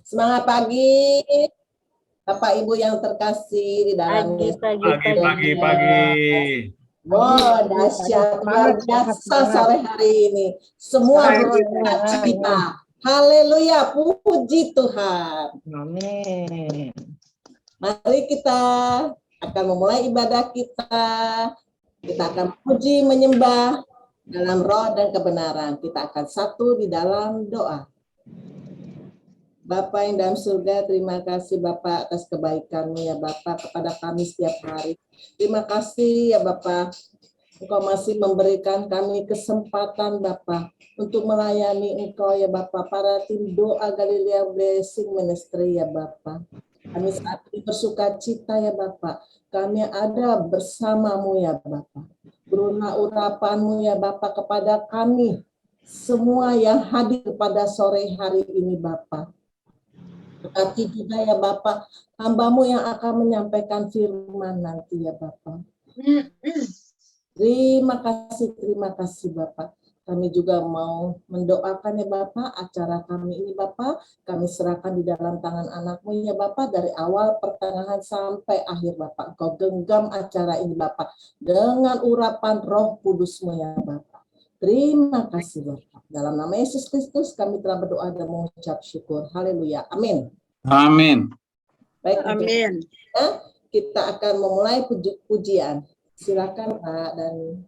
Semangat pagi, Bapak Ibu yang terkasih di dalam Yesus. Pagi. Wow, dahsyat, luar biasa sore hari ini. Semua bersukacita. Haleluya, puji Tuhan. Amin. Mari kita akan memulai ibadah kita. Kita akan puji, menyembah dalam roh dan kebenaran. Kita akan satu di dalam doa. Bapa yang dalam surga, terima kasih Bapak atas kebaikan-Mu ya Bapak kepada kami setiap hari. Terima kasih ya Bapak, Engkau masih memberikan kami kesempatan Bapak untuk melayani Engkau ya Bapak, para tim doa Galilea Blessing Ministry ya Bapak. Kami saat ini bersuka cita ya Bapak, kami ada bersama-Mu ya Bapak. Beruna urapan-Mu ya Bapak kepada kami semua yang hadir pada sore hari ini Bapak. Berkati juga ya Bapak, hamba-Mu yang akan menyampaikan firman nanti ya Bapak. Terima kasih Bapak. Kami juga mau mendoakan ya Bapak, acara kami ini Bapak, kami serahkan di dalam tangan anak-Mu ya Bapak, dari awal pertengahan sampai akhir Bapak. Engkau genggam acara ini Bapak, dengan urapan roh kudus-Mu ya Bapak. Terima kasih Bapak. Dalam nama Yesus Kristus kami telah berdoa dan mengucap syukur. Haleluya. Amin. Amin. Baik, Amin. Kita akan memulai pujian. Silakan Pak Dani.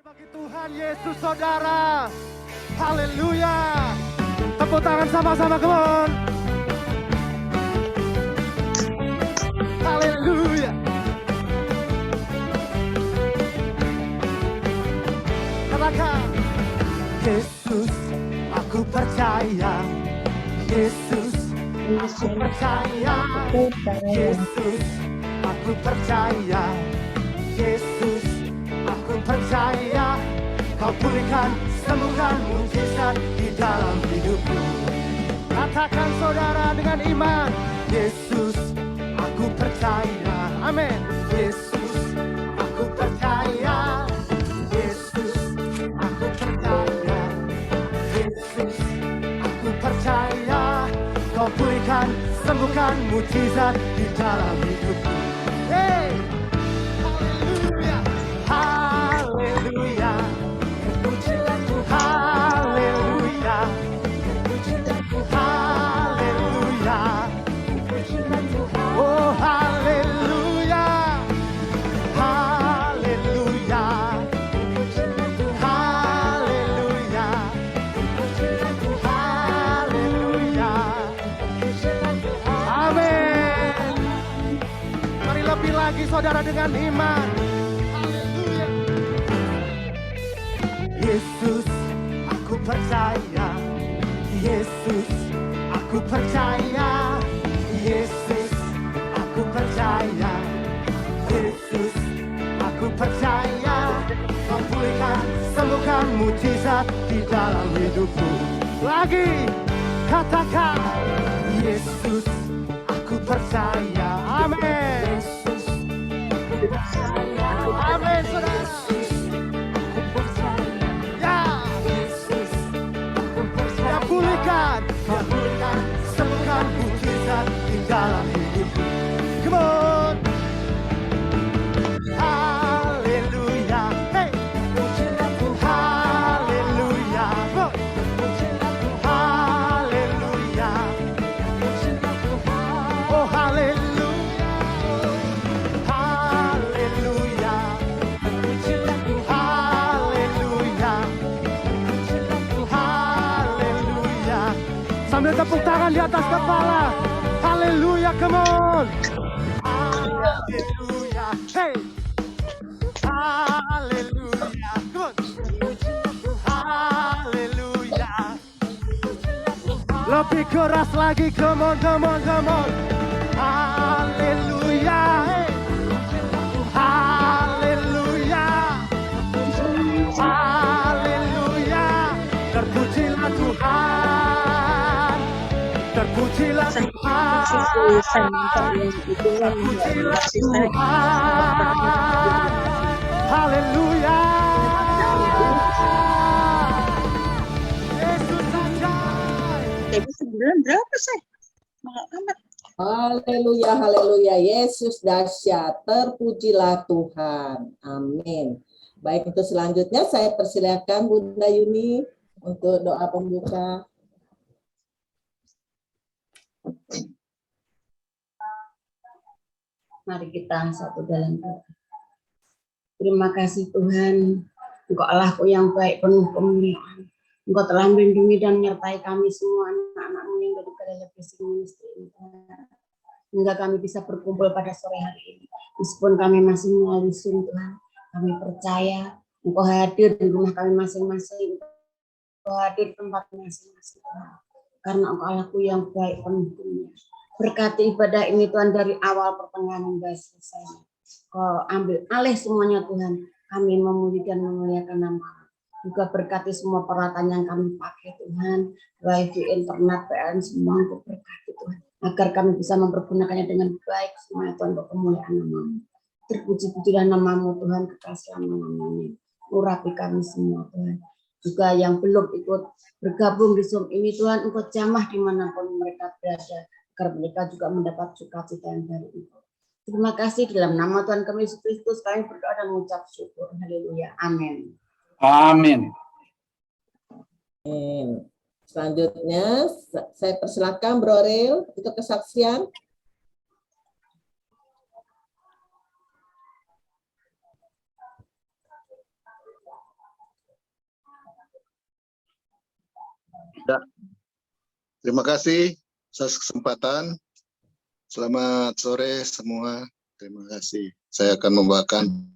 Bagi Tuhan Yesus saudara. Haleluya. Tepuk tangan sama-sama, come on. Haleluya. Katakan, Yesus, aku percaya. Yesus, aku percaya. Yesus, aku percaya. Yesus, aku percaya. Kau pulihkan, sembuhkan, mujizat di dalam hidupku. Katakan saudara dengan iman, Yesus, aku percaya. Amin. Yesus, aku percaya. Yesus, aku percaya. Yesus, aku percaya. Kau pulihkan, sembuhkan, mujizat di dalam hidupku. Hey! Haleluya. Haleluya. Pujilah Tuhan. Haleluya. Pujilah Tuhan. Haleluya. Pujilah Tuhan. Oh haleluya. Haleluya. Pujilah Tuhan. Haleluya. Pujilah Tuhan. Haleluya. Pujilah Tuhan. Amin. Mari lebih lagi saudara dengan iman. Haleluya. Yesus, aku percaya. Yesus, aku percaya. Yesus, aku percaya. Yesus, aku percaya. Kau pulihkan, sembuhkan, mujizat di dalam hidupku. Lagi, katakan, Yesus, aku percaya. Amin. Yesus, aku percaya. Amin, saudara. Yesus, aku percaya. Ya, Yesus, aku percaya. Ya pulihkan, sembuhkan, mujizat di dalam hidupku. Come on. Haleluya. Hey. Pujilah Tuhan. Haleluya. Pujilah Tuhan. Haleluya. Pujilah Tuhan. Oh haleluya. Haleluya. Pujilah Tuhan. Haleluya. Pujilah Tuhan. Haleluya. Sambil tepuk tangan di atas kepala. Haleluya, come on. Haleluya. Hey. Haleluya. Come on. Haleluya. Lebih keras lagi, come on, come on, come on. Haleluya. Hey. Haleluya. Haleluya. Terpujilah Tuhan. Terpujilah Tuhan. Terpujilah Tuhan. Haleluya. Yesus saja. Jadi 9 berapa sih? Mahal amat. Haleluya, haleluya. Yesus dahsyat. Terpujilah Tuhan. Amin. Baik, untuk selanjutnya saya persilakan Bunda Yuni untuk doa pembuka. Mari kita satu dalam doa. Terima kasih Tuhan, Engkau Allahku yang baik penuh kemuliaan. Engkau telah melindungi dan menyertai kami semua anak-anak-Mu yang dari segala blessing ministry ini. Hingga kami bisa berkumpul pada sore hari ini. Meskipun kami masih melalui Zoom Tuhan, kami percaya Engkau hadir di rumah kami masing-masing. Engkau hadir di tempat masing-masing Tuhan. Karena Engkau Allahku yang baik penuh kemuliaan. Berkati ibadah ini Tuhan dari awal pertengahan hingga selesai. Kau ambil alih semuanya Tuhan. Kami memuji dan memuliakan nama. Juga berkati semua peralatan yang kami pakai Tuhan. Wifi, internet, PLN, semua Engkau berkati Tuhan. Agar kami bisa mempergunakannya dengan baik semuanya Tuhan untuk kemuliaan nama-Mu. Terpuji-pujilah nama-Mu Tuhan kekal selama-lamanya. Urapi kami semua Tuhan. Juga yang belum ikut bergabung di Zoom ini Tuhan, Engkau jamah dimanapun mereka berada. Agar mereka juga mendapat sukacita yang dari Engkau. Terima kasih dalam nama Tuhan kami Yesus Kristus kami berdoa dan mengucap syukur. Haleluya. Amin. Amin. Selanjutnya saya persilakan Bro Ril untuk kesaksian. Ya. Terima kasih atas kesempatan. Selamat sore semua. Terima kasih. Saya akan membawakan.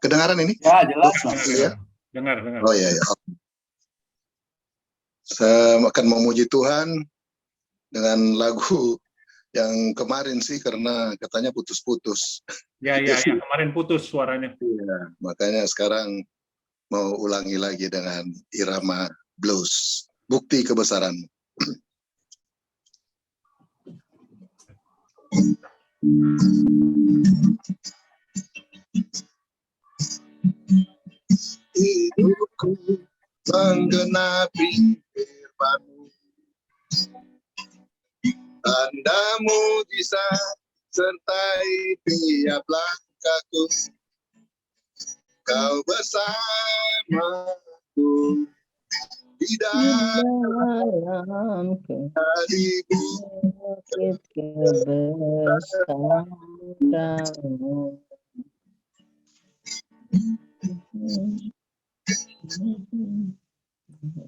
Kedengaran ini? Ya, jelas. Ya? Dengar. Oh iya. Saya akan memuji Tuhan dengan lagu yang kemarin sih karena katanya putus-putus. Ya, kemarin putus suaranya. Ya, makanya sekarang mau ulangi lagi dengan irama blues. Bukti kebesaran. Hidupku menggenapi firman-Mu, tanda mujizat sertai tiap langkahku. Kau bersamaku di dalam Bukit kebesaran.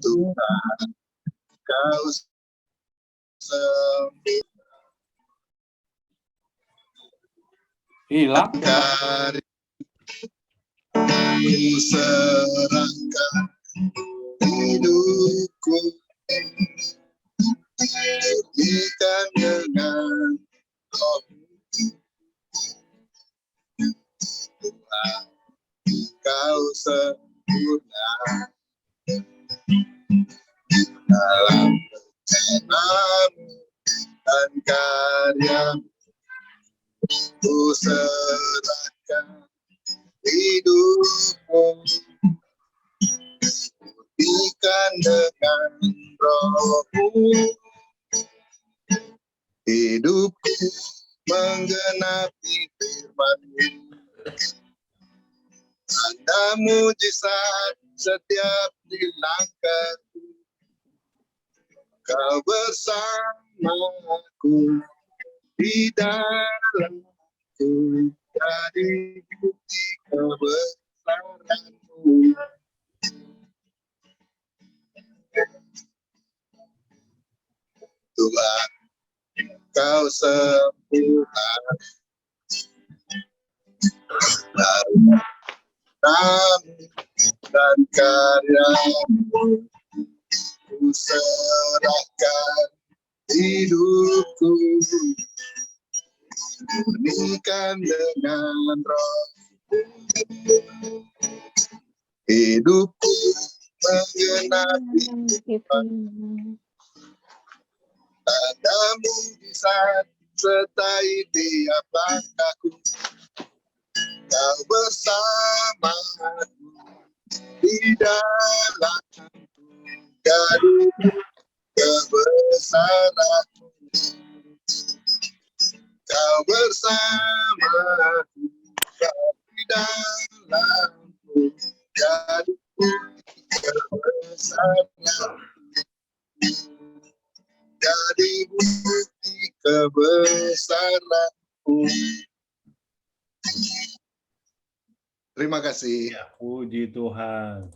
Tuhan, Kau Hilang. Ku serahkan hidupku, murnikan dengan Roh-Mu. Tuhan, Kau sempurna dalam rencana-Mu dan karya-Mu. Ku serahkan hidupku, murnikan dengan Roh-Mu. Hidupku menggenapi firman-Mu, tanda mujizat setiap di langkahku. Kau bersamaku di dalamku, jadi bukti kebesaran-Mu. Tuhan, Kau sempurna dalam rencana-Mu dan karya-Mu. Ku serahkan hidupku, murnikan dengan Roh-Mu. Hidupku menggenapi firman-Mu, tanda mujizat sertai tiap langkahku. Kau bersamaku di dalamku, jadi kebesaranmu. Kau bersamaku, di dalamku, jadi kebesaranmu. Jadi bukti kebesaranmu. Terima kasih. Ya, puji Tuhan.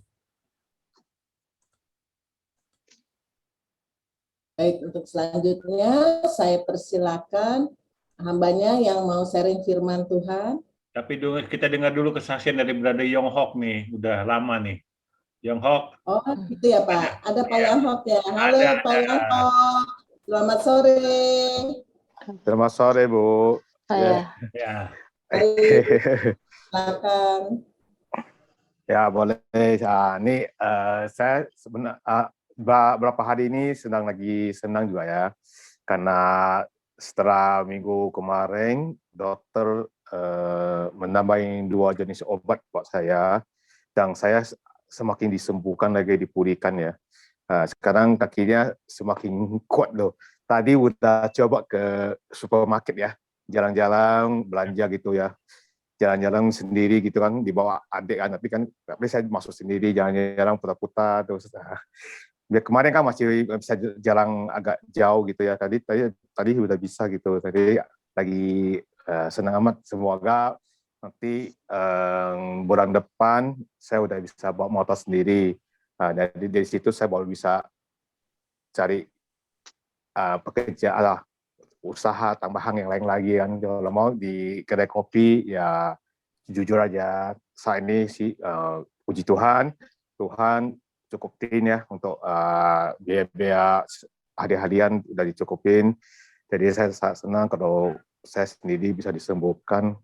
Baik, untuk selanjutnya saya persilakan hambanya yang mau sharing firman Tuhan. Tapi kita dengar dulu kesaksian dari Brother Yonghok nih, udah lama nih. Yonghok. Oh, gitu ya Pak. Ada Pak Yonghok ya. Halo Ada, Pak ada. Yonghok. Selamat sore. Selamat sore, Bu. Saya. Ya. Mari, silakan. Ya, boleh. Ini saya sebenarnya beberapa hari ini senang juga ya. Karena setelah minggu kemarin, dokter menambahin 2 jenis obat buat saya. Dan saya semakin disembuhkan lagi, dipulihkan ya. Sekarang kakinya semakin kuat loh. Tadi udah coba ke supermarket ya. Jalan-jalan, belanja gitu ya. Jalan-jalan sendiri gitu kan, dibawa adik kan, tapi saya masuk sendiri, jalan-jalan putar-putar terus. Kemarin kan masih bisa jalan agak jauh gitu ya, tadi udah bisa gitu, tadi lagi senang amat. Semoga nanti bulan depan saya udah bisa bawa motor sendiri. Dari situ saya baru bisa cari pekerjaan, usaha tambahan yang lain lagi kan. Kalau mau di kedai kopi ya jujur aja saat ini sih puji Tuhan cukupin ya untuk biaya hari-harian udah dicukupin. Jadi saya sangat senang kalau saya sendiri bisa disembuhkan.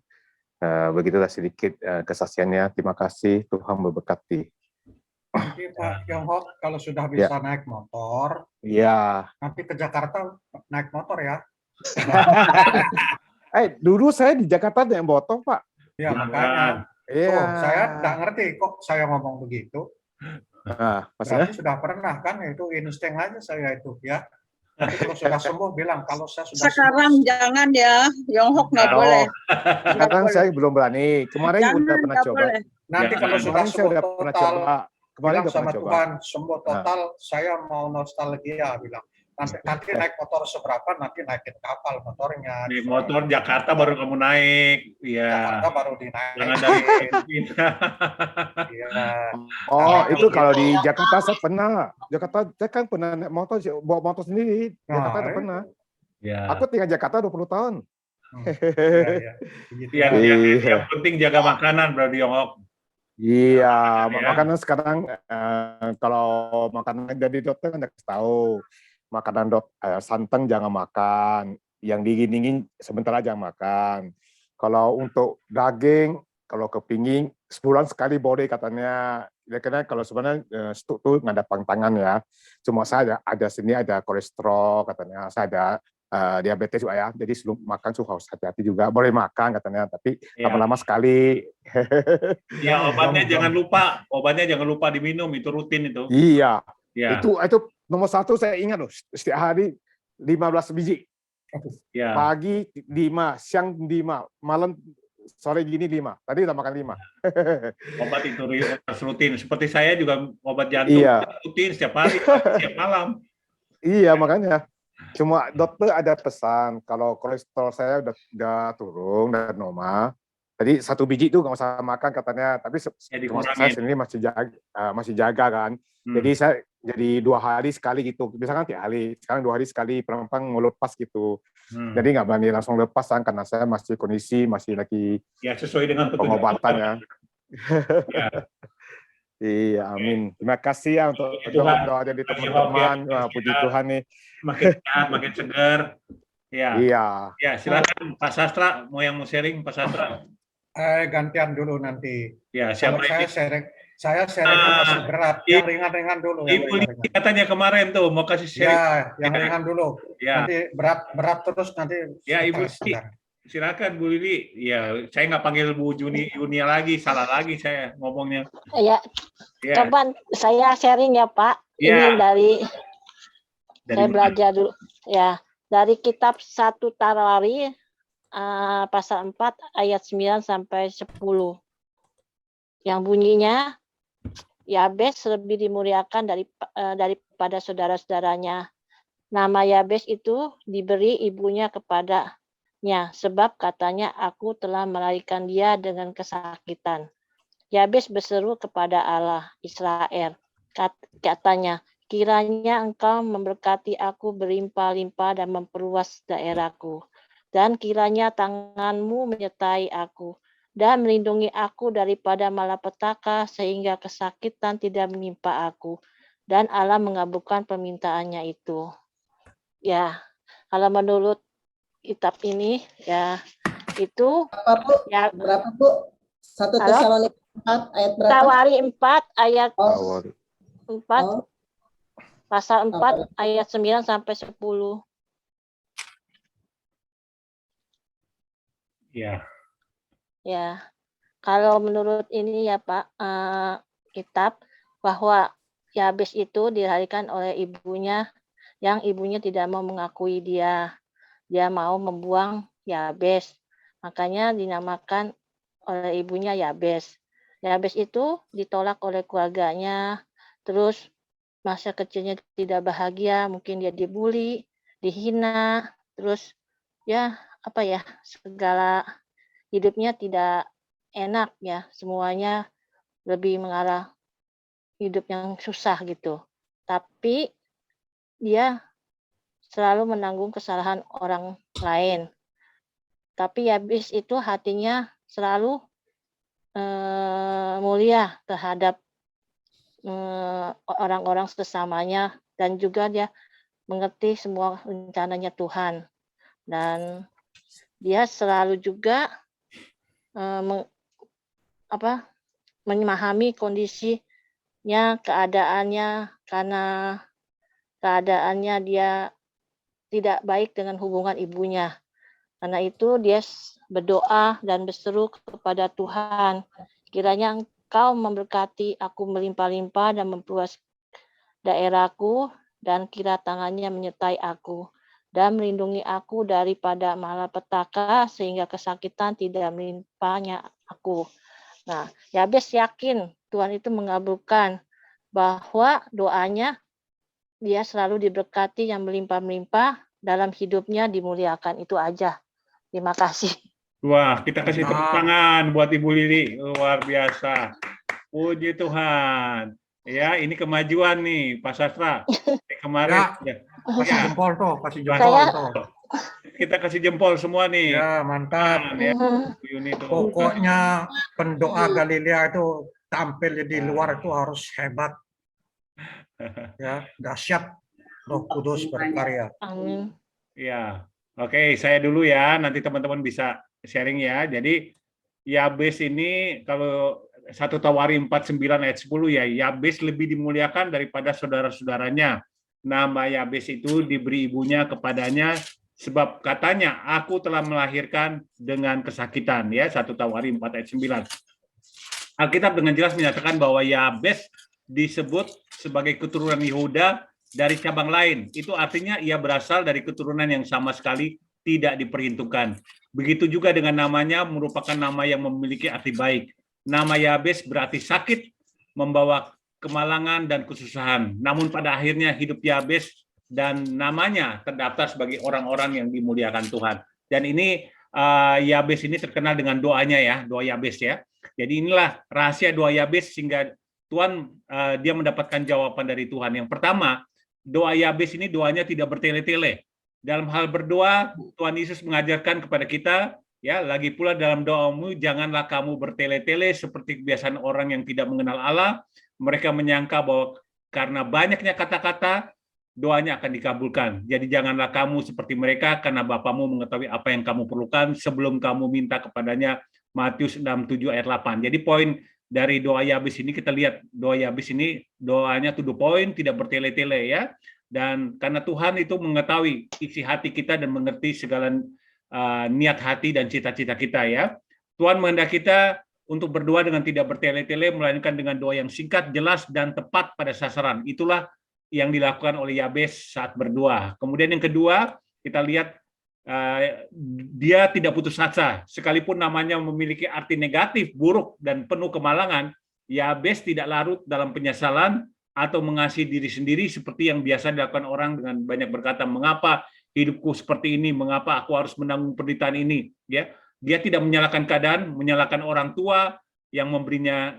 Begitulah sedikit kesaksiannya. Terima kasih, Tuhan memberkati. Nanti Pak Yonghok kalau sudah bisa naik motor, Iya. nanti ke Jakarta naik motor ya. Dulu saya di Jakarta naik motor, Pak. Ya makanya. Iya. Saya nggak ngerti kok saya ngomong begitu. Maksudnya? Berarti sudah pernah kan, itu insting aja saya itu ya. Nanti kalau sudah sembuh bilang kalau saya sudah Sekarang sembuh. jangan ya, Yonghok nggak boleh. Sekarang saya belum berani. Kemarin Jangan, udah pernah nggak coba. boleh. Nanti Ya, kalau sudah Kemarin saya sembuh udah pernah total, coba. Kemarin bilang udah sama pernah coba. Tuhan sembuh total, saya mau nostalgia bilang. Nanti naik motor seberapa, nanti naikin kapal motornya. Naik motor Jakarta baru kamu naik. Iya. Jakarta baru dinaikin. Jangan dari Iya. Itu kalau di Jakarta saya pernah. Jakarta saya kan pernah naik motor, bawa motor sendiri. Jakarta Nah, pernah. Ya. Aku tinggal Jakarta 20 tahun. Iya. Begitu. Yang penting jaga makanan, Brother Yonghok. Iya, Ya. makanan sekarang kalau makanan dari dokter kan kasih tahu. Makanan santan jangan makan, yang dingin-dingin sebentar aja makan. Kalau untuk daging, kalau kepingin sebulan sekali boleh katanya. Ya, karena kalau sebenarnya stuk tuh nggak ada pantangan ya. Cuma saya ada sini ada kolesterol katanya, saya ada diabetes juga ya. Jadi sebelum makan harus hati-hati juga. Boleh makan katanya, tapi Ya. lama-lama sekali. Ya, obatnya jangan lupa diminum, itu rutin itu. Iya. Ya. Itu nomor 1 saya ingat loh, setiap hari 15 biji. Ya. Pagi 5, siang 5, malam sore gini 5. Tadi udah makan 5. Obat itu harus rutin. Seperti saya juga obat jantung rutin setiap hari, setiap malam. Iya, makanya. Cuma dokter ada pesan kalau kolesterol saya udah turun dan normal. Tadi 1 biji itu nggak usah makan katanya, tapi saya sendiri masih jaga kan. Jadi saya jadi 2 hari sekali gitu, misalkan tiap hari, sekarang 2 hari sekali, pelan-pelan ngelepas gitu. Jadi nggak berani langsung lepasan karena saya masih kondisi masih lagi sesuai dengan pengobatannya. Ya. Iya, amin. Terima kasih ya untuk doa dari teman-teman. Puji Tuhan nih. Makin sehat, makin segar. Ya. Iya. Ya, silakan Pak Sastra, mau sharing Pak Sastra. Gantian dulu nanti. Ya, kalau saya sharing masih berat. Yang ringan-ringan dulu. Ibu katanya kemarin tuh mau kasih sharing. Ya, yang ringan dulu. Ya. Nanti berat terus nanti. Ya, Ibu silakan Bu Lili. Ya, saya nggak panggil Bu Junia lagi, salah lagi saya ngomongnya. Ya. Coba saya sharing ya Pak. Ya. Ini dari saya belajar dulu. Ya, dari kitab 1 Tawari pasal 4 ayat 9 sampai 10. Yang bunyinya, Yabes lebih dimuliakan daripada saudara-saudaranya. Nama Yabes itu diberi ibunya kepadanya, sebab katanya, aku telah melahirkan dia dengan kesakitan. Yabes berseru kepada Allah Israel, katanya, kiranya engkau memberkati aku berlimpah-limpah dan memperluas daerahku. Dan kiranya tanganmu menyertai aku dan melindungi aku daripada malapetaka sehingga kesakitan tidak menimpa aku. Dan Allah mengabulkan permintaannya itu. Ya, kalau menurut kitab ini, ya itu Apa Bu? ya Berapa Bu? 1 Tesalonika 4 ayat berapa? Tawari 4 ayat Oh, 4 oh, pasal 4 ayat 9 sampai 10. Ya. Ya, kalau menurut ini ya Pak, kitab bahwa Yabes itu dilahirkan oleh ibunya yang ibunya tidak mau mengakui dia mau membuang Yabes. Makanya dinamakan oleh ibunya Yabes. Yabes itu ditolak oleh keluarganya, terus masa kecilnya tidak bahagia, mungkin dia dibully, dihina, terus ya apa ya, segala hidupnya tidak enak ya, semuanya lebih mengarah hidup yang susah gitu. Tapi dia selalu menanggung kesalahan orang lain. Tapi Yabes itu hatinya selalu mulia terhadap orang-orang sesamanya, dan juga dia mengerti semua rencananya Tuhan. Dan dia selalu juga memahami kondisinya, keadaannya, karena keadaannya dia tidak baik dengan hubungan ibunya. Karena itu dia berdoa dan berseru kepada Tuhan, kiranya Engkau memberkati aku melimpah-limpah dan memperluas daerahku, dan kira tangannya menyertai aku dan melindungi aku daripada malapetaka sehingga kesakitan tidak menimpanya aku. Nah, Yabes yakin Tuhan itu mengabulkan bahwa doanya dia selalu diberkati yang melimpah-melimpah, dalam hidupnya dimuliakan. Itu aja. Terima kasih. Wah, kita kasih tepuk tangan buat Ibu Lili, luar biasa. Puji Tuhan. Ya, ini kemajuan nih, Pak Sastra. Kemarin ya. Kasih jempol tuh, kasih jempol tuh. Kita kasih jempol semua nih. Ya, mantap. Ya, pokoknya pendoa Galilea itu tampil di luar itu harus hebat. Ya, dahsyat. Roh Kudus berkarya. Amin. Ya, oke, saya dulu ya. Nanti teman-teman bisa sharing ya. Jadi Yabes ini kalau 1 Tawari 4:9 ayat 10 ya, Yabes lebih dimuliakan daripada saudara-saudaranya. Nama Yabes itu diberi ibunya kepadanya, sebab katanya, aku telah melahirkan dengan kesakitan. Ya, 1 Tawari 4 ayat 9. Alkitab dengan jelas menyatakan bahwa Yabes disebut sebagai keturunan Yehuda dari cabang lain. Itu artinya ia berasal dari keturunan yang sama sekali tidak diperhitungkan. Begitu juga dengan namanya, merupakan nama yang memiliki arti baik. Nama Yabes berarti sakit, membawa kemalangan dan kesusahan. Namun pada akhirnya hidup Yabes dan namanya terdaftar sebagai orang-orang yang dimuliakan Tuhan. Dan ini Yabes ini terkenal dengan doanya ya, doa Yabes ya. Jadi inilah rahasia doa Yabes sehingga Tuhan dia mendapatkan jawaban dari Tuhan. Yang pertama, doa Yabes ini doanya tidak bertele-tele. Dalam hal berdoa, Tuhan Yesus mengajarkan kepada kita, ya, lagi pula dalam doamu janganlah kamu bertele-tele seperti kebiasaan orang yang tidak mengenal Allah. Mereka menyangka bahwa karena banyaknya kata-kata, doanya akan dikabulkan. Jadi janganlah kamu seperti mereka, karena Bapamu mengetahui apa yang kamu perlukan sebelum kamu minta kepadanya. Matius 6:7 ayat 8. Jadi poin dari doa Yabes ini kita lihat, doa Yabes ini doanya to the point, tidak bertele-tele ya. Dan karena Tuhan itu mengetahui isi hati kita dan mengerti segala niat hati dan cita-cita kita ya. Tuhan menghendaki kita untuk berdoa dengan tidak bertele-tele, melainkan dengan doa yang singkat, jelas, dan tepat pada sasaran. Itulah yang dilakukan oleh Yabes saat berdoa. Kemudian yang kedua, kita lihat dia tidak putus asa. Sekalipun namanya memiliki arti negatif, buruk, dan penuh kemalangan, Yabes tidak larut dalam penyesalan atau mengasihi diri sendiri seperti yang biasa dilakukan orang dengan banyak berkata, mengapa hidupku seperti ini, mengapa aku harus menanggung penderitaan ini. Ya, dia tidak menyalahkan keadaan, menyalahkan orang tua yang memberinya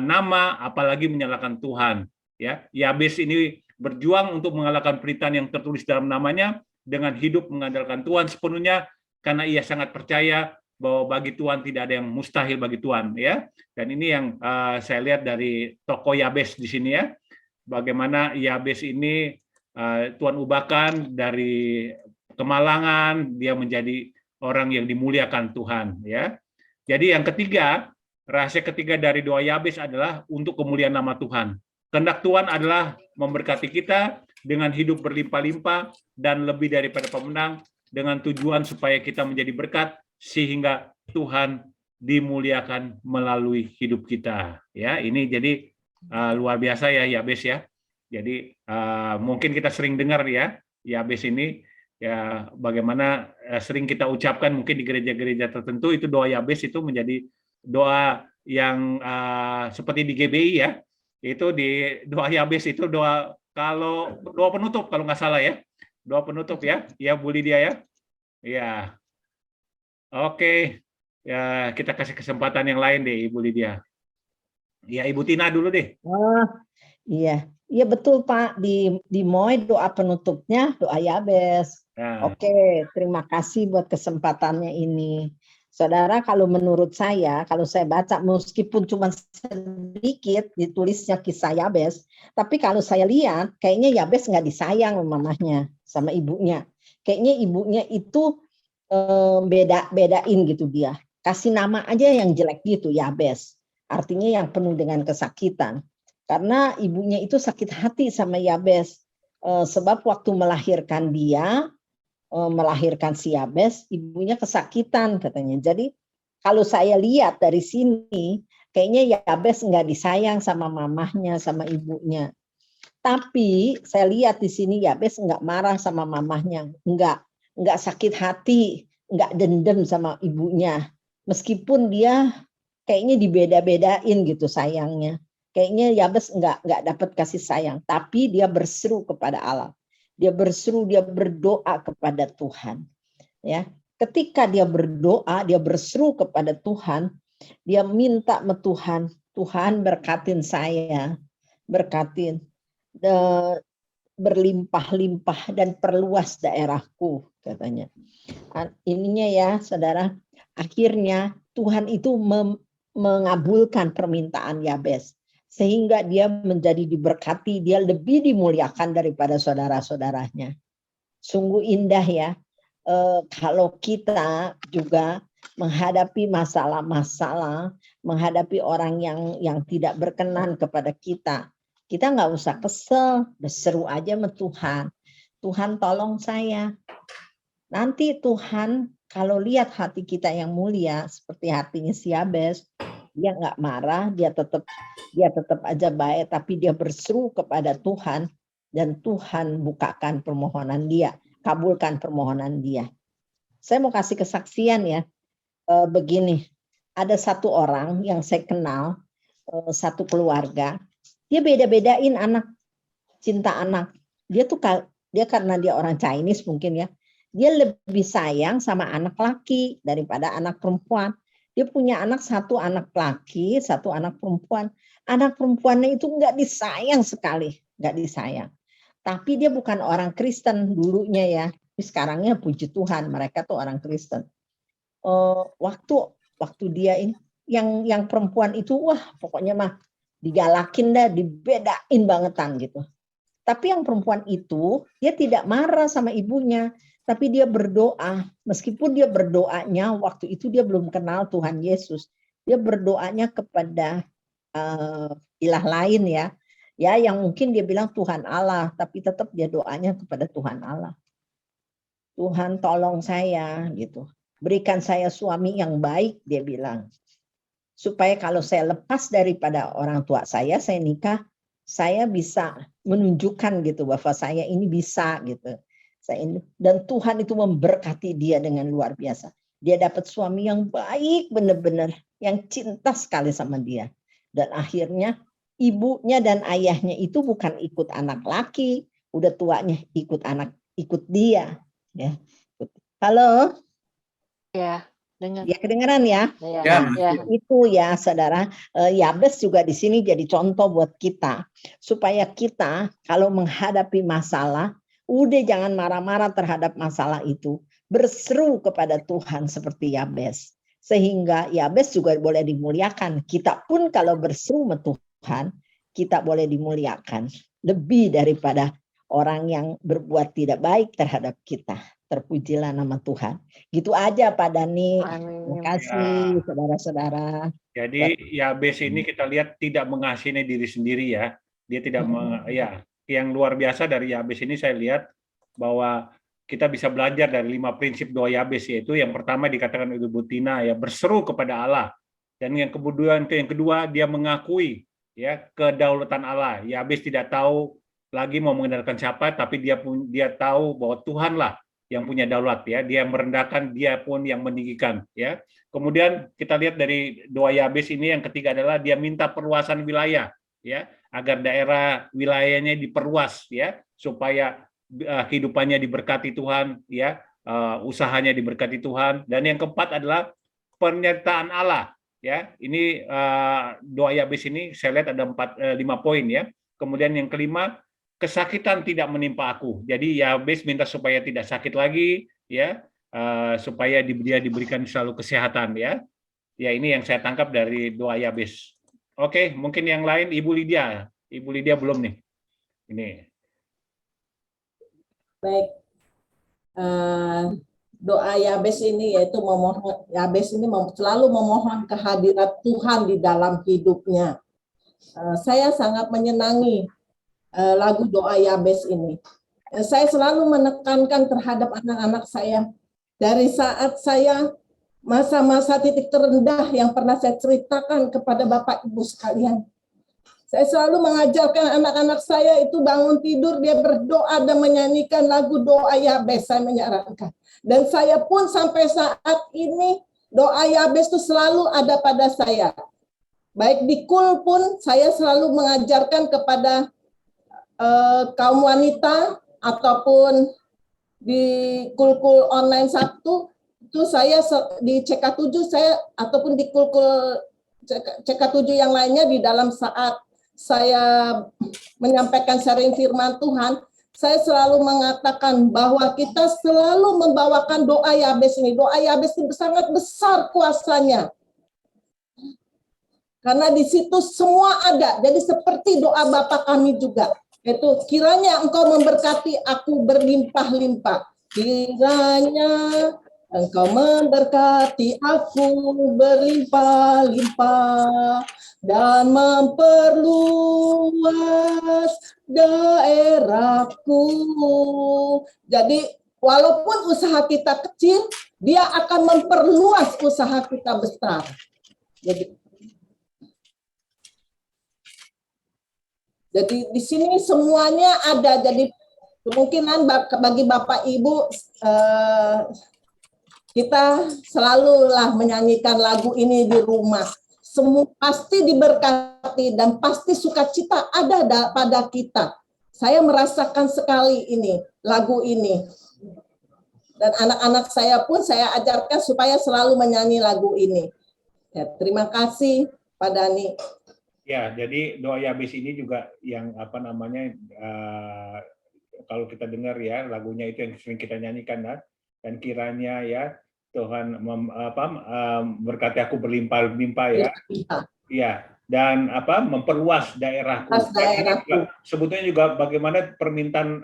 nama, apalagi menyalahkan Tuhan. Ya, Yabes ini berjuang untuk mengalahkan penderitaan yang tertulis dalam namanya dengan hidup mengandalkan Tuhan sepenuhnya, karena ia sangat percaya bahwa bagi Tuhan tidak ada yang mustahil bagi Tuhan, ya. Dan ini yang saya lihat dari tokoh Yabes di sini, ya. Bagaimana Yabes ini Tuhan ubahkan dari kemalangan, dia menjadi orang yang dimuliakan Tuhan, ya. Jadi yang ketiga, rahasia ketiga dari doa Yabes adalah untuk kemuliaan nama Tuhan. Kehendak Tuhan adalah memberkati kita dengan hidup berlimpah-limpah dan lebih daripada pemenang, dengan tujuan supaya kita menjadi berkat sehingga Tuhan dimuliakan melalui hidup kita. Ya, ini jadi luar biasa ya Yabes ya. Jadi mungkin kita sering dengar ya Yabes ini ya, bagaimana sering kita ucapkan mungkin di gereja-gereja tertentu, itu doa Yabes itu menjadi doa yang seperti di GBI ya. Itu di doa Yabes itu doa penutup kalau nggak salah ya, doa penutup ya Bu Lydia ya. Ya, oke ya, kita kasih kesempatan yang lain deh Ibu Lydia. Ya, Ibu Tina dulu deh. Oh iya, iya betul Pak, di Moy doa penutupnya doa Yabes. Nah. Oke, terima kasih buat kesempatannya ini. Saudara, kalau menurut saya, kalau saya baca meskipun cuma sedikit ditulisnya kisah Yabes, tapi kalau saya lihat kayaknya Yabes nggak disayang sama mamahnya, sama ibunya. Kayaknya ibunya itu bedain gitu dia. Kasih nama aja yang jelek gitu, Yabes. Artinya yang penuh dengan kesakitan. Karena ibunya itu sakit hati sama Yabes. Sebab waktu melahirkan dia, melahirkan si Yabes, ibunya kesakitan katanya. Jadi kalau saya lihat dari sini, kayaknya Yabes nggak disayang sama mamahnya, sama ibunya. Tapi saya lihat di sini Yabes nggak marah sama mamahnya, nggak sakit hati, nggak dendam sama ibunya. Meskipun dia kayaknya dibeda-bedain gitu sayangnya. Kayaknya Yabes nggak dapat kasih sayang, tapi dia berseru kepada Allah. Dia berseru, dia berdoa kepada Tuhan. Ya, ketika dia berdoa, dia berseru kepada Tuhan, dia minta sama Tuhan, Tuhan berkatin saya, berkatin, berlimpah-limpah dan perluas daerahku, katanya. Ininya ya, saudara, akhirnya Tuhan itu mengabulkan permintaan Yabes. Sehingga dia menjadi diberkati, dia lebih dimuliakan daripada saudara-saudaranya. Sungguh indah ya, kalau kita juga menghadapi masalah-masalah, menghadapi orang yang tidak berkenan kepada kita nggak usah kesel, berseru aja sama Tuhan. Tuhan tolong saya. Nanti Tuhan kalau lihat hati kita yang mulia, seperti hatinya si Yabes, dia nggak marah, dia tetap aja baik, tapi dia berseru kepada Tuhan dan Tuhan bukakan permohonan dia, kabulkan permohonan dia. Saya mau kasih kesaksian ya, begini, ada satu orang yang saya kenal, satu keluarga, dia beda-bedain anak, cinta anak. Dia karena dia orang Chinese mungkin ya, dia lebih sayang sama anak laki daripada anak perempuan. Dia punya satu anak laki, satu anak perempuan. Anak perempuannya itu nggak disayang sekali, nggak disayang. Tapi dia bukan orang Kristen dulunya ya. Tapi sekarangnya puji Tuhan, mereka tuh orang Kristen. Waktu dia ini, yang perempuan itu, wah pokoknya mah digalakin dah, dibedain bangetan gitu. Tapi yang perempuan itu, dia tidak marah sama ibunya. Tapi dia berdoa, meskipun dia berdoanya waktu itu dia belum kenal Tuhan Yesus. Dia berdoanya kepada ilah lain ya. Ya, yang mungkin dia bilang Tuhan Allah, tapi tetap dia doanya kepada Tuhan Allah. Tuhan tolong saya gitu. Berikan saya suami yang baik, dia bilang. Supaya kalau saya lepas daripada orang tua saya nikah, saya bisa menunjukkan gitu bahwa saya ini bisa gitu. Dan Tuhan itu memberkati dia dengan luar biasa. Dia dapat suami yang baik benar-benar, yang cinta sekali sama dia. Dan akhirnya ibunya dan ayahnya itu bukan ikut anak laki, udah tuanya ikut dia. Ya. Halo? Ya, dengar. Ya kedengaran ya? Ya. Itu ya saudara, Yabes juga di sini jadi contoh buat kita. Supaya kita kalau menghadapi masalah, udah jangan marah-marah terhadap masalah itu. Berseru kepada Tuhan seperti Yabes. Sehingga Yabes juga boleh dimuliakan. Kita pun kalau berseru sama Tuhan, kita boleh dimuliakan. Lebih daripada orang yang berbuat tidak baik terhadap kita. Terpujilah nama Tuhan. Gitu aja Pak Dani. Terima kasih saudara-saudara. Jadi Yabes ini kita lihat tidak mengasihani diri sendiri ya. Dia tidak yang luar biasa dari Yabes ini saya lihat bahwa kita bisa belajar dari 5 prinsip doa Yabes, yaitu yang pertama dikatakan oleh Ibu Tina ya, berseru kepada Allah. Dan yang kedua dia mengakui ya kedaulatan Allah. Yabes tidak tahu lagi mau mengandalkan siapa, tapi dia tahu bahwa Tuhanlah yang punya daulat ya, dia merendahkan, dia pun yang meninggikan ya. Kemudian kita lihat dari doa Yabes ini yang ketiga adalah dia minta perluasan wilayah ya, agar daerah wilayahnya diperluas ya, supaya kehidupannya diberkati Tuhan ya, usahanya diberkati Tuhan. Dan yang keempat adalah pernyataan Allah ya. Ini doa Yabes ini saya lihat ada 5 poin ya. Kemudian yang kelima, kesakitan tidak menimpa aku. Jadi Yabes minta supaya tidak sakit lagi ya, supaya dia diberikan selalu kesehatan ya. Ya ini yang saya tangkap dari doa Yabes. Oke, mungkin yang lain Ibu Lydia. Ibu Lydia belum nih. Ini. Baik. Doa Yabes ini yaitu memohon, Yabes ini selalu memohon kehadirat Tuhan di dalam hidupnya. Saya sangat menyenangi lagu doa Yabes ini. Saya selalu menekankan terhadap anak-anak saya dari saat saya masa-masa titik terendah yang pernah saya ceritakan kepada Bapak Ibu sekalian. Saya selalu mengajarkan anak-anak saya itu bangun tidur dia berdoa dan menyanyikan lagu doa Yabes, saya menyarankan. Dan saya pun sampai saat ini doa Yabes itu selalu ada pada saya. Baik di KUL pun saya selalu mengajarkan kepada kaum wanita ataupun di KUL-KUL online Sabtu itu saya di CK7 saya ataupun di KUL-KUL CK7 yang lainnya di dalam saat saya menyampaikan sharing firman Tuhan, saya selalu mengatakan bahwa kita selalu membawakan doa Yabes ini. Doa Yabes ini sangat besar kuasanya. Karena di situ semua ada. Jadi seperti doa Bapa kami juga. Itu kiranya Engkau memberkati aku berlimpah-limpah. Kiranya Engkau memberkati aku berlimpah-limpah dan memperluas daerahku. Jadi walaupun usaha kita kecil, dia akan memperluas usaha kita besar. Jadi di sini semuanya ada. Jadi kemungkinan bagi Bapak Ibu kita selalulah menyanyikan lagu ini di rumah. Semua pasti diberkati dan pasti sukacita ada pada kita. Saya merasakan sekali ini, lagu ini. Dan anak-anak saya pun saya ajarkan supaya selalu menyanyi lagu ini. Ya, terima kasih Pak Dani. Ya, jadi doa Yabes ini juga yang kalau kita dengar ya lagunya itu yang sering kita nyanyikan dan kiranya ya Tuhan berkati aku berlimpah-limpah ya. Iya, dan memperluas daerahku. Sebetulnya juga bagaimana permintaan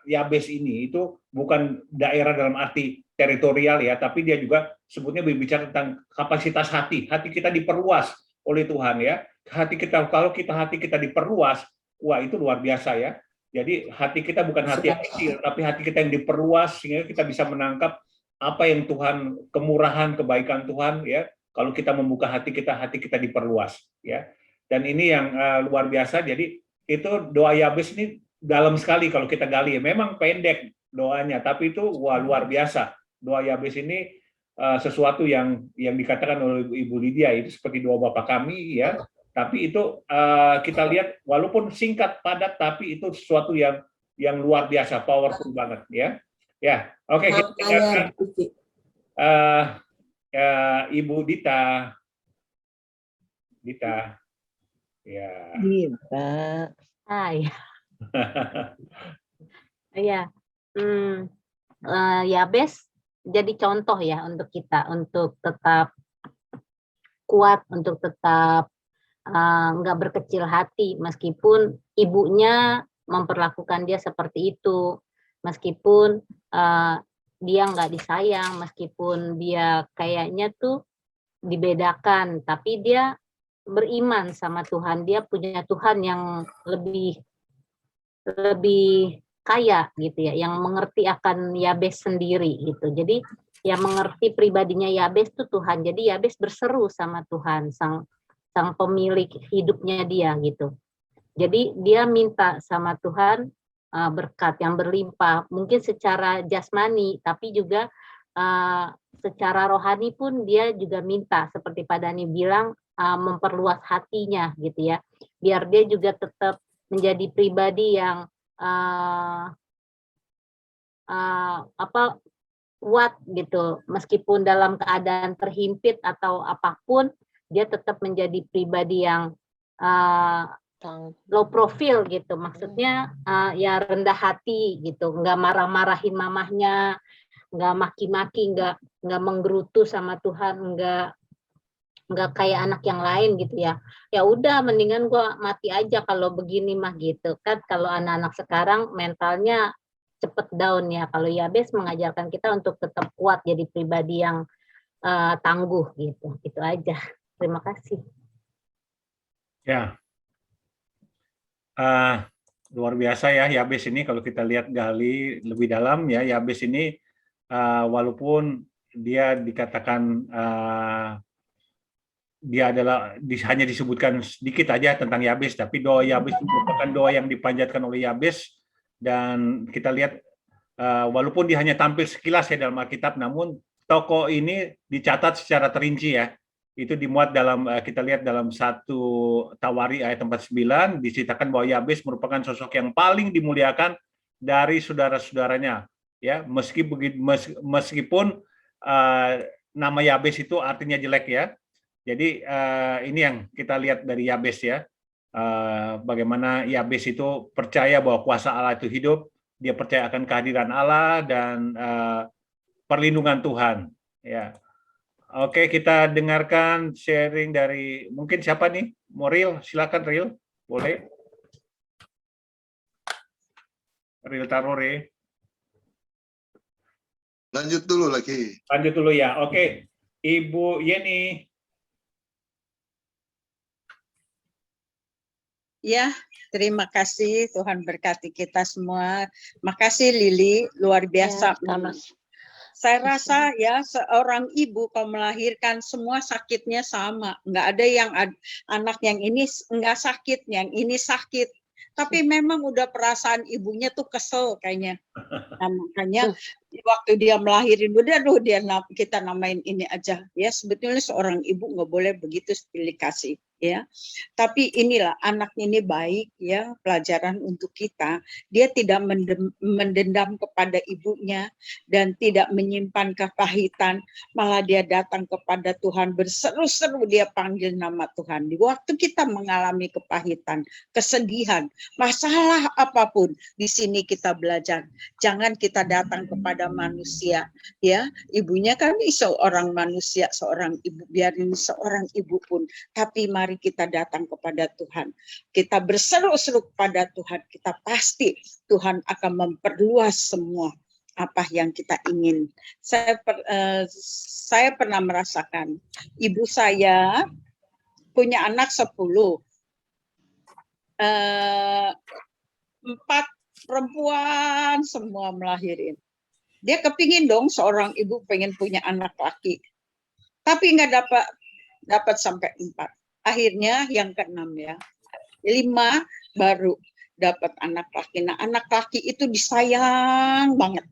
Yabes ini itu bukan daerah dalam arti teritorial ya, tapi dia juga sebetulnya berbicara tentang kapasitas hati. Hati kita diperluas oleh Tuhan ya. Hati kita diperluas, wah itu luar biasa ya. Jadi hati kita bukan hati yang kecil, tapi hati kita yang diperluas sehingga kita bisa menangkap apa yang Tuhan, kemurahan, kebaikan Tuhan ya. Kalau kita membuka hati kita diperluas ya. Dan ini yang luar biasa. Jadi itu doa Yabes ini dalam sekali kalau kita gali. Memang pendek doanya, tapi itu wah, luar biasa. Doa Yabes ini sesuatu yang dikatakan oleh Ibu Lydia itu seperti doa Bapa kami ya. Tapi itu kita lihat walaupun singkat padat, tapi itu sesuatu yang luar biasa, powerful banget ya. Ya, oke, kita dengarkan Ibu Dita. Ya. Dita. Ya. Iya. Yabes jadi contoh ya untuk kita untuk tetap kuat, untuk tetap nggak berkecil hati meskipun ibunya memperlakukan dia seperti itu, meskipun dia nggak disayang, meskipun dia kayaknya tuh dibedakan, tapi dia beriman sama Tuhan. Dia punya Tuhan yang lebih kaya gitu ya, yang mengerti akan Yabes sendiri gitu. Jadi yang mengerti pribadinya Yabes itu Tuhan. Jadi Yabes berseru sama Tuhan, sang pemilik hidupnya dia gitu. Jadi dia minta sama Tuhan berkat yang berlimpah, mungkin secara jasmani, tapi juga secara rohani pun dia juga minta, seperti Pak Dani bilang, memperluas hatinya gitu ya, biar dia juga tetap menjadi pribadi yang kuat gitu, meskipun dalam keadaan terhimpit atau apapun, dia tetap menjadi pribadi yang low profile gitu, maksudnya ya rendah hati gitu, nggak marah-marahin mamahnya, nggak maki-maki, nggak menggerutu sama Tuhan, nggak kayak anak yang lain gitu ya. Ya udah, mendingan gua mati aja kalau begini mah gitu kan. Kalau anak-anak sekarang mentalnya cepet down ya. Kalau Yabes mengajarkan kita untuk tetap kuat, jadi pribadi yang tangguh gitu. Itu aja. Terima kasih. Ya. Luar biasa ya Yabes ini, kalau kita lihat gali lebih dalam ya, Yabes ini walaupun dia dikatakan dia adalah hanya disebutkan sedikit aja tentang Yabes, tapi doa Yabes itu merupakan doa yang dipanjatkan oleh Yabes, dan kita lihat walaupun dia hanya tampil sekilas ya dalam Alkitab, namun tokoh ini dicatat secara terinci ya. Itu dimuat dalam, kita lihat dalam 1 Tawari ayat 49, diceritakan bahwa Yabes merupakan sosok yang paling dimuliakan dari saudara-saudaranya ya, meskipun nama Yabes itu artinya jelek ya. Jadi ini yang kita lihat dari Yabes ya, bagaimana Yabes itu percaya bahwa kuasa Allah itu hidup, dia percaya akan kehadiran Allah dan perlindungan Tuhan ya. Oke, kita dengarkan sharing dari mungkin siapa nih? Moril, silakan Ril, boleh. Ril Tarore. Lanjut dulu lagi. Lanjut dulu ya. Oke, Ibu Yeni. Ya, terima kasih, Tuhan berkati kita semua. Makasih Lili, luar biasa. Ya, saya rasa ya seorang ibu kalau melahirkan semua sakitnya sama. Nggak ada yang anak yang ini nggak sakit, yang ini sakit. Tapi memang udah perasaan ibunya tuh kesel kayaknya. Nah, makanya waktu dia melahirin, kita namain ini aja. Ya sebetulnya seorang ibu nggak boleh begitu pilih kasih. Ya, tapi inilah anak ini baik ya, pelajaran untuk kita. Dia tidak mendendam kepada ibunya dan tidak menyimpan kepahitan, malah dia datang kepada Tuhan berseru-seru, dia panggil nama Tuhan. Di waktu kita mengalami kepahitan, kesedihan, masalah apapun, di sini kita belajar. Jangan kita datang kepada manusia, ya. Ibunya kan seorang manusia, seorang ibu, biarin seorang ibu pun, tapi mari kita datang kepada Tuhan. Kita berseru-seru kepada Tuhan. Kita pasti Tuhan akan memperluas semua apa yang kita ingin. Saya pernah merasakan, ibu saya punya anak 10. 4 perempuan semua melahirin. Dia kepingin dong seorang ibu pengen punya anak laki. Tapi nggak dapat sampai 4. Akhirnya yang ke-6 ya. 5 baru dapat anak laki. Nah, anak laki itu disayang banget.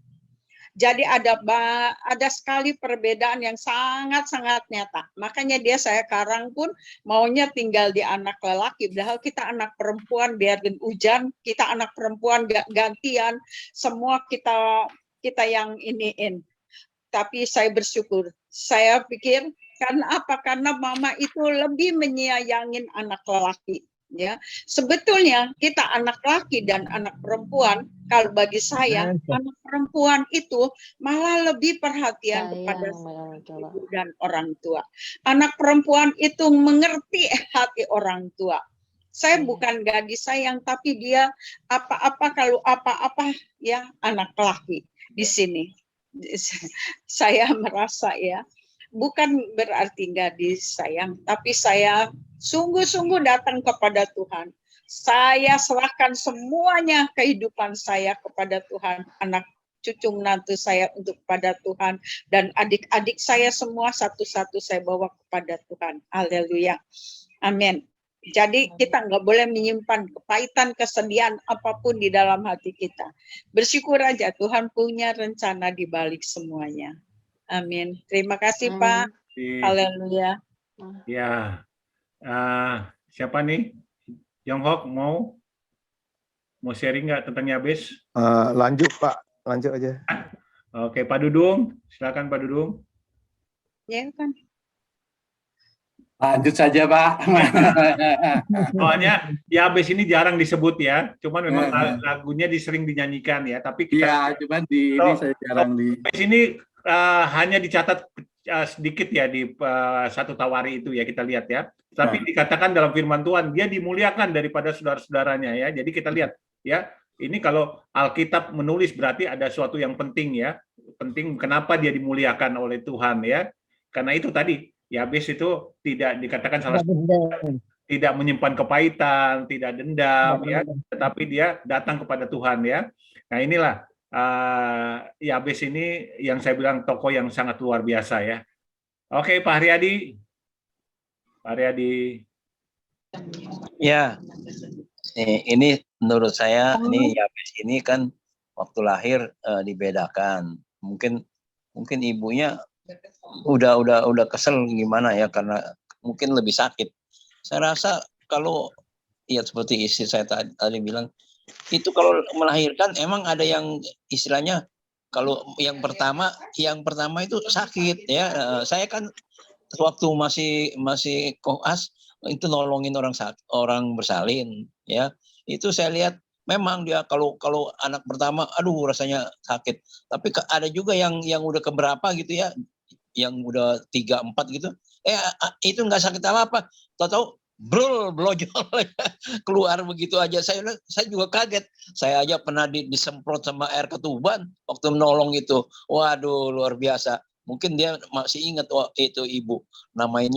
Jadi ada sekali perbedaan yang sangat-sangat nyata. Makanya saya sekarang pun maunya tinggal di anak lelaki. Padahal kita anak perempuan, biar hujan, kita anak perempuan gantian. Semua kita yang iniin. Tapi saya bersyukur. Saya pikir karena apa? Karena mama itu lebih menyayangin anak lelaki. Ya, sebetulnya kita anak laki dan anak perempuan, kalau bagi saya anak perempuan itu malah lebih perhatian kepada ibu dan orang tua. Anak perempuan itu mengerti hati orang tua. Saya bukan gadis sayang, tapi dia kalau apa-apa ya anak laki di sini. Saya merasa ya, bukan berarti nggak disayang, tapi saya sungguh-sungguh datang kepada Tuhan. Saya serahkan semuanya kehidupan saya kepada Tuhan. Anak cucu menantu saya untuk kepada Tuhan. Dan adik-adik saya semua satu-satu saya bawa kepada Tuhan. Haleluya. Amin. Jadi kita nggak boleh menyimpan kepahitan, kesedihan apapun di dalam hati kita. Bersyukur aja Tuhan punya rencana di balik semuanya. Amin. Terima kasih Pak. Haleluya. Ya, siapa nih? Yonghok mau sharing nggak tentang Yabes? Lanjut Pak, lanjut aja. Oke, Pak Dudung, silakan Pak Dudung. Ya kan. Lanjut saja Pak. Soalnya Yabes ini jarang disebut ya, cuman memang lagunya sering dinyanyikan ya. Tapi kita, cuman ini saya jarang di. Yabes ini hanya dicatat sedikit ya di satu Tawari itu ya, kita lihat ya. Tapi dikatakan dalam firman Tuhan dia dimuliakan daripada saudara-saudaranya ya. Jadi kita lihat ya, ini kalau Alkitab menulis berarti ada sesuatu yang penting ya. Penting kenapa dia dimuliakan oleh Tuhan ya. Karena itu tadi Yabes itu tidak dikatakan salah satu, tidak menyimpan kepahitan, tidak dendam ya, tetapi dia datang kepada Tuhan ya. Nah inilah Yabes ini yang saya bilang tokoh yang sangat luar biasa ya. Oke, Pak Haryadi. Pak Haryadi. Ya, ini menurut saya ini Yabes ini kan waktu lahir dibedakan. Mungkin ibunya udah kesel gimana ya, karena mungkin lebih sakit. Saya rasa kalau ya seperti istri saya tadi bilang, itu kalau melahirkan emang ada yang istilahnya, kalau yang pertama itu sakit ya. Saya kan waktu masih koas itu nolongin orang bersalin ya. Itu saya lihat memang dia kalau anak pertama aduh rasanya sakit. Tapi ada juga yang udah keberapa gitu ya, yang udah 3-4 gitu, itu nggak sakit apa-apa, tahu-tahu blojol keluar begitu aja. Saya juga kaget. Saya aja pernah disemprot sama air ketuban waktu menolong itu. Waduh, luar biasa. Mungkin dia masih ingat itu ibu. Nama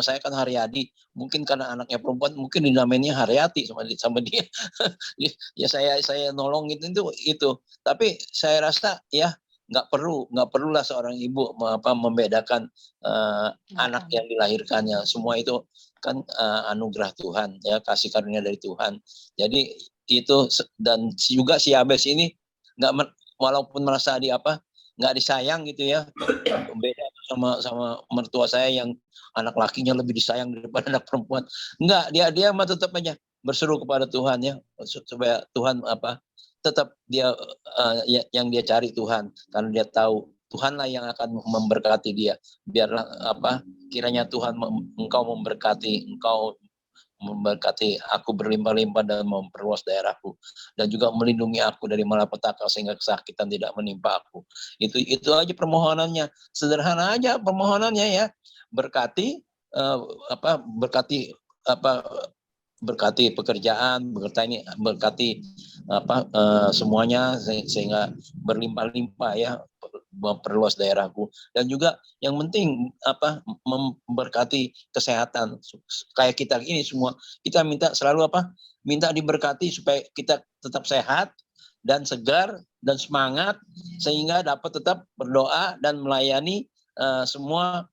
saya kan Haryadi. Mungkin karena anaknya perempuan, mungkin dinamainnya Haryati sama dia. Ya saya nolong itu. Tapi saya rasa ya nggak perlulah seorang ibu membedakan anak yang dilahirkannya. Semua itu kan anugerah Tuhan ya, kasih karunia dari Tuhan. Jadi itu, dan juga si Yabes ini walaupun merasa nggak disayang gitu ya, beda sama mertua saya yang anak lakinya lebih disayang daripada anak perempuan. Enggak, dia mah tetap aja berseru kepada Tuhan ya, supaya Tuhan tetap dia yang dia cari Tuhan, karena dia tahu Tuhanlah yang akan memberkati dia. Biarlah kiranya Tuhan engkau memberkati aku berlimpah-limpah dan memperluas daerahku, dan juga melindungi aku dari malapetaka sehingga kesakitan tidak menimpa aku. Itu aja permohonannya, sederhana aja permohonannya ya. Berkati pekerjaan, berkati semuanya sehingga berlimpah-limpah ya, memperluas daerahku. Dan juga yang penting memberkati kesehatan. Kayak kita ini semua, kita selalu minta diberkati supaya kita tetap sehat dan segar dan semangat, sehingga dapat tetap berdoa dan melayani semua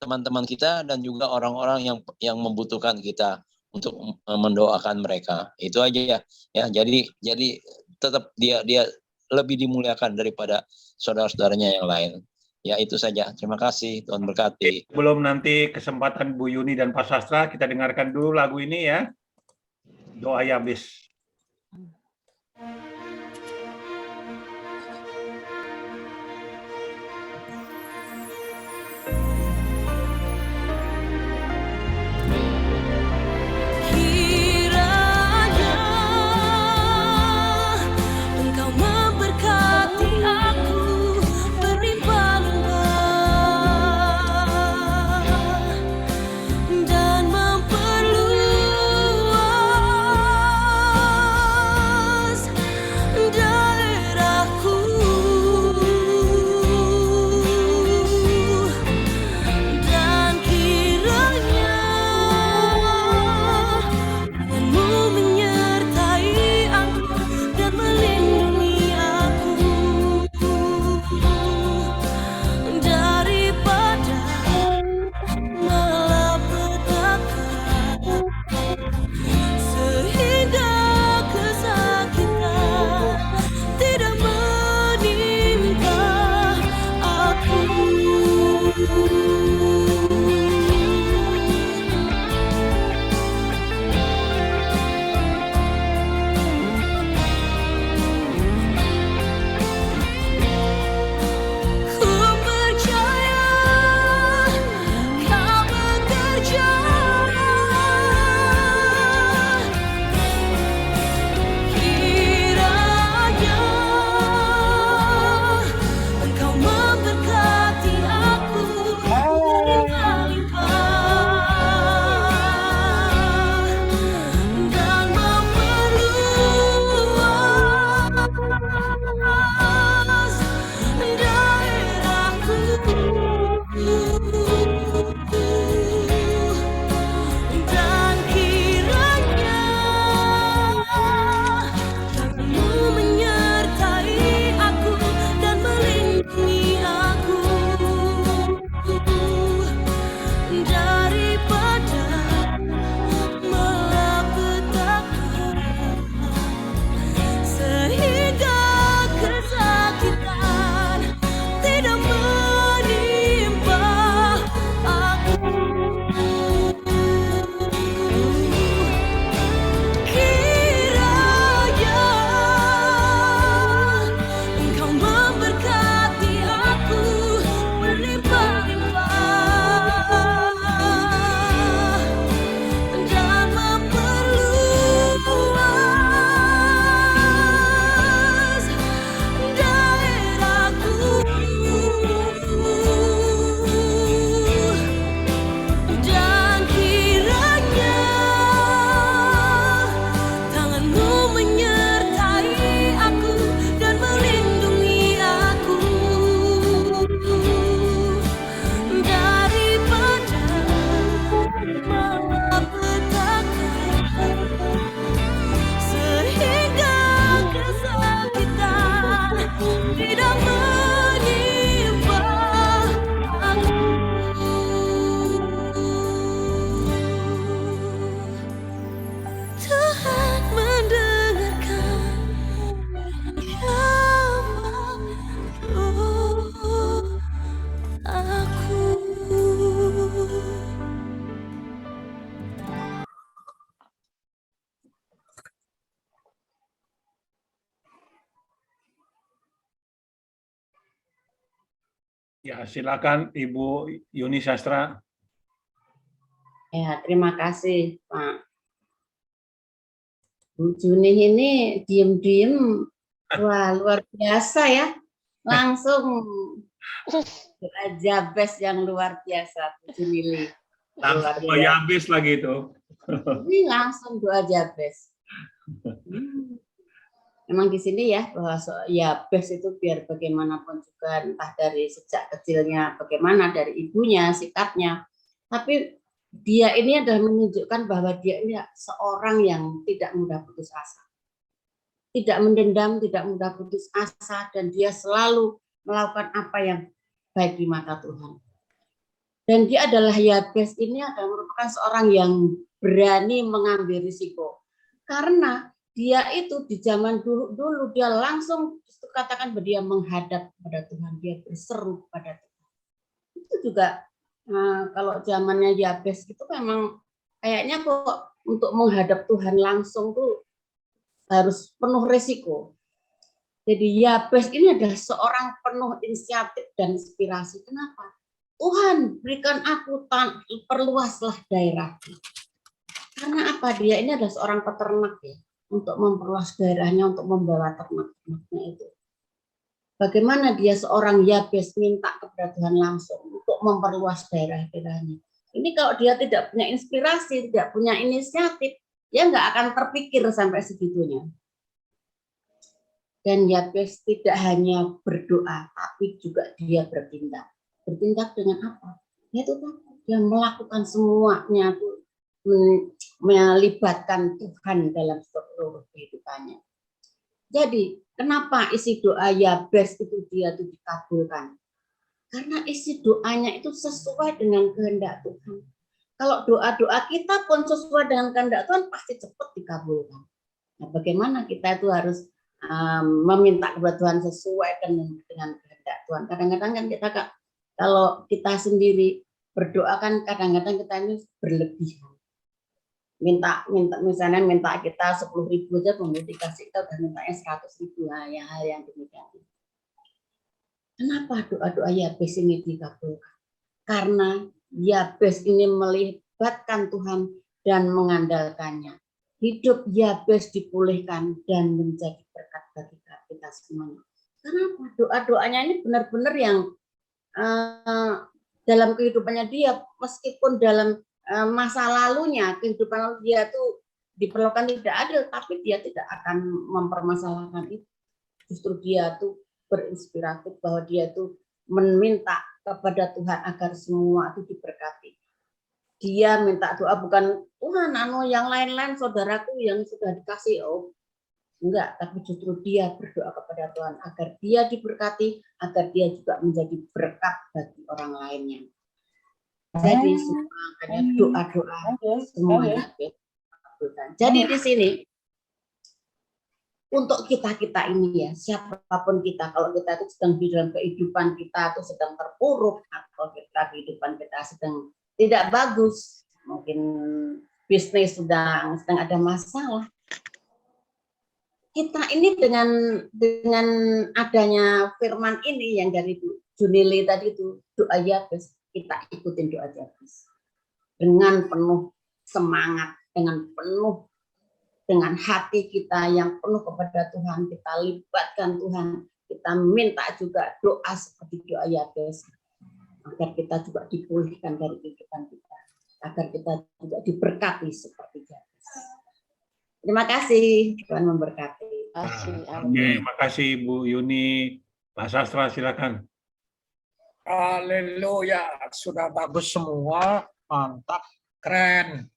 teman-teman kita dan juga orang-orang yang membutuhkan kita. untuk mendoakan mereka. Itu aja ya. Ya, jadi tetap dia lebih dimuliakan daripada saudara-saudaranya yang lain. Ya, itu saja. Terima kasih. Tuhan berkati. Belum nanti kesempatan Bu Yuni dan Pak Sastra, kita dengarkan dulu lagu ini ya. Doa Yabes. Ya, silakan Ibu Yuni Sastra. Ya, terima kasih Pak. Bu Juni ini diem-diem, wah luar biasa ya. Langsung Yabes yang luar biasa, Bu Juni. Langsung doa Yabes lagi itu. Ini langsung doa Yabes. Memang di sini ya bahwa Yabes itu biar bagaimanapun juga entah dari sejak kecilnya bagaimana dari ibunya sikapnya, tapi dia ini adalah menunjukkan bahwa dia ini seorang yang tidak mudah putus asa, tidak mendendam, tidak mudah putus asa, dan dia selalu melakukan apa yang baik di mata Tuhan. Dan dia adalah Yabes ini adalah merupakan seorang yang berani mengambil risiko. Karena dia itu di zaman dulu dia langsung katakan bahwa dia menghadap kepada Tuhan, dia berseru kepada Tuhan. Itu juga kalau zamannya Yabes itu memang kayaknya kok untuk menghadap Tuhan langsung tuh harus penuh risiko. Jadi Yabes ini adalah seorang penuh inisiatif dan inspirasi. Kenapa? Tuhan, berikan aku perluaslah daerahku. Karena apa? Dia ini adalah seorang peternak ya, untuk memperluas daerahnya, untuk membawa ternak-ternaknya itu. Bagaimana dia seorang Yabes minta kepada Tuhan langsung untuk memperluas daerah-daerahnya. Ini kalau dia tidak punya inspirasi, tidak punya inisiatif, dia nggak akan terpikir sampai segitunya. Dan Yabes tidak hanya berdoa, tapi juga dia bertindak. Bertindak dengan apa? Yaitu dia melakukan semuanya itu melibatkan Tuhan dalam seluruh kehidupannya. Jadi kenapa isi doa Yabes itu dia itu dikabulkan? Karena isi doanya itu sesuai dengan kehendak Tuhan. Kalau doa-doa kita pun sesuai dengan kehendak Tuhan pasti cepat dikabulkan. Nah, bagaimana kita itu harus meminta kepada Tuhan sesuai dengan kehendak Tuhan. Kadang-kadang kan kita kalau kita sendiri berdoa kan kadang-kadang kita ini berlebihan. Misalnya minta kita 10.000 aja, kemudian dikasih kita udah mintanya 100.000, hal yang demikian. Kenapa doa-doa Yabes ini dikabulkan? Karena Yabes ini melibatkan Tuhan dan mengandalkannya. Hidup Yabes dipulihkan dan menjadi berkat bagi kita semuanya. Kenapa? Doa-doanya ini benar-benar yang dalam kehidupannya dia, meskipun dalam masa lalunya kehidupan dia tuh diperlukan tidak adil, tapi dia tidak akan mempermasalahkan itu. Justru dia tuh berinspiratif bahwa dia tuh meminta kepada Tuhan agar semua itu diberkati. Dia minta doa bukan Tuhan yang lain-lain saudaraku yang sudah dikasih, enggak, tapi justru dia berdoa kepada Tuhan agar dia diberkati, agar dia juga menjadi berkat bagi orang lainnya. Jadi semuanya doa-doa semuanya dikabulkan. Jadi di sini untuk kita ini ya, siapapun kita, kalau kita itu sedang di dalam kehidupan kita itu sedang terpuruk, atau kehidupan kita sedang tidak bagus, mungkin bisnis sedang ada masalah. Kita ini dengan adanya firman ini yang dari Junili tadi itu doa Yabes, kita ikutin doa Yabes dengan penuh semangat, dengan hati kita yang penuh kepada Tuhan, kita libatkan Tuhan, kita minta juga doa seperti doa Yabes agar kita juga dipulihkan dari kehidupan kita, agar kita juga diberkati seperti Yabes. Terima kasih, Tuhan memberkati. Terima kasih Bu Yuni. Pak Sastra silakan. Haleluya, sudah bagus semua, mantap, keren.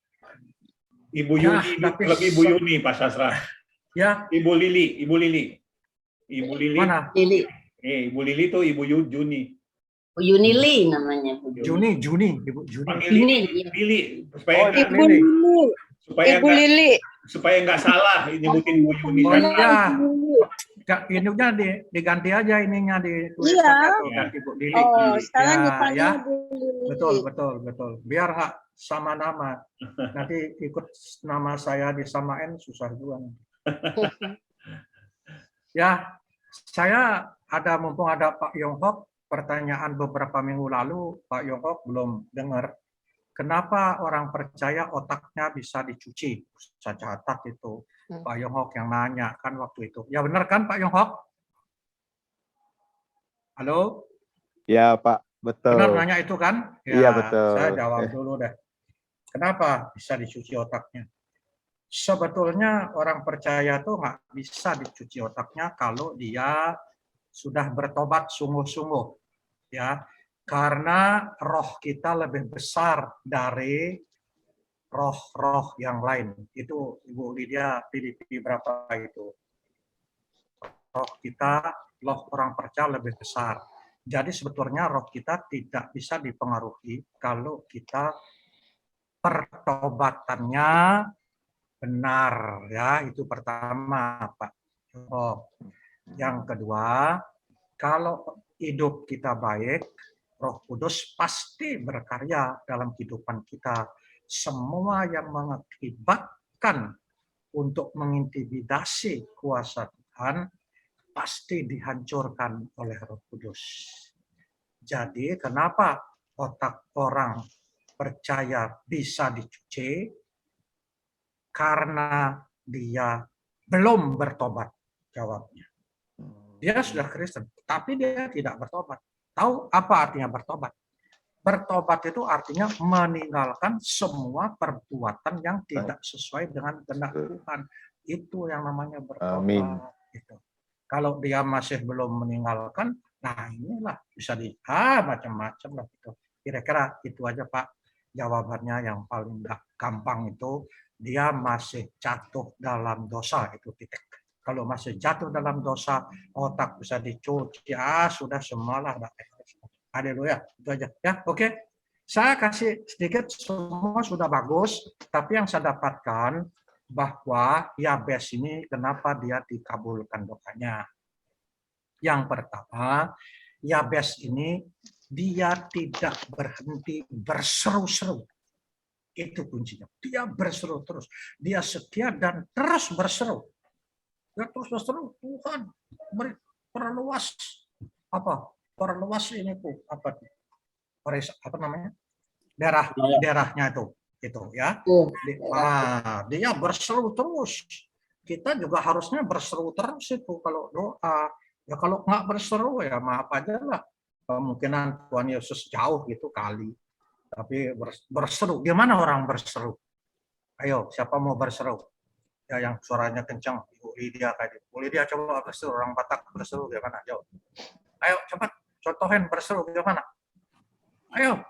Ibu Yuni, lebih Ibu Yuni, Pak Sastra. Ya. Ibu Lili. Mana? Lili. Ibu Lili tuh Ibu Yuni. Bu Yunili namanya. Juni, Ibu Juni. Lili. Ibu Lili. Supaya nggak salah nyebutin Bu Yuni. Ininya diganti aja ininya di ganti Bu Lili. Sekarang ya. Bu Lili. Betul. Biar nggak sama nama. Nanti ikut nama saya disamain susah juga. Ya, saya mumpung ada Pak Yonghok, pertanyaan beberapa minggu lalu Pak Yonghok belum dengar. Kenapa orang percaya otaknya bisa dicuci? Saya catat itu. Pak Yonghok yang nanya kan waktu itu. Ya benar kan Pak Yonghok? Halo? Ya Pak, betul. Benar nanya itu kan? Ya, iya betul. Saya jawab dulu deh. Kenapa bisa dicuci otaknya? Sebetulnya orang percaya tuh nggak bisa dicuci otaknya kalau dia sudah bertobat sungguh-sungguh. Ya. Karena roh kita lebih besar dari roh-roh yang lain. Itu Ibu Lydia Filipi berapa itu? Roh kita, roh orang percaya lebih besar. Jadi sebetulnya roh kita tidak bisa dipengaruhi kalau kita pertobatannya benar, ya. Itu pertama, Pak. Oh. Yang kedua, kalau hidup kita baik, Roh Kudus pasti berkarya dalam kehidupan kita. Semua yang mengakibatkan untuk mengintimidasi kuasa Tuhan pasti dihancurkan oleh Roh Kudus. Jadi kenapa otak orang percaya bisa dicuci? Karena dia belum bertobat, jawabnya. Dia sudah Kristen, tapi dia tidak bertobat. Tahu apa artinya bertobat? Bertobat itu artinya meninggalkan semua perbuatan yang tidak sesuai dengan kehendak Tuhan. Itu yang namanya bertobat. Amin. Gitu. Kalau dia masih belum meninggalkan, nah inilah bisa macam-macam lah gitu. Kira-kira itu aja Pak jawabannya yang paling gampang itu. Dia masih jatuh dalam dosa, itu titik. Kalau masih jatuh dalam dosa, otak bisa dicuci, sudah semualah. Haleluya, itu aja. Ya, oke. Saya kasih sedikit, semua sudah bagus, tapi yang saya dapatkan bahwa Yabes ini kenapa dia dikabulkan doanya. Yang pertama, Yabes ini dia tidak berhenti berseru-seru. Itu kuncinya. Dia berseru terus. Dia setia dan terus berseru. Dia terus berseru, Tuhan beri perluas apa? Perluas ini tuh apa? Apa namanya? Daerahnya itu ya. Dia berseru terus. Kita juga harusnya berseru terus itu kalau doa. Ya kalau nggak berseru ya maaf aja lah. Kemungkinan Tuhan Yesus jauh gitu kali. Tapi berseru, gimana orang berseru? Ayo, siapa mau berseru? Ya yang suaranya kencang, Ibu Lydia tadi. Ibu Lydia coba berseru, orang Batak berseru gimana? Jauh. Ayo cepat, contohin berseru gimana? Ayo.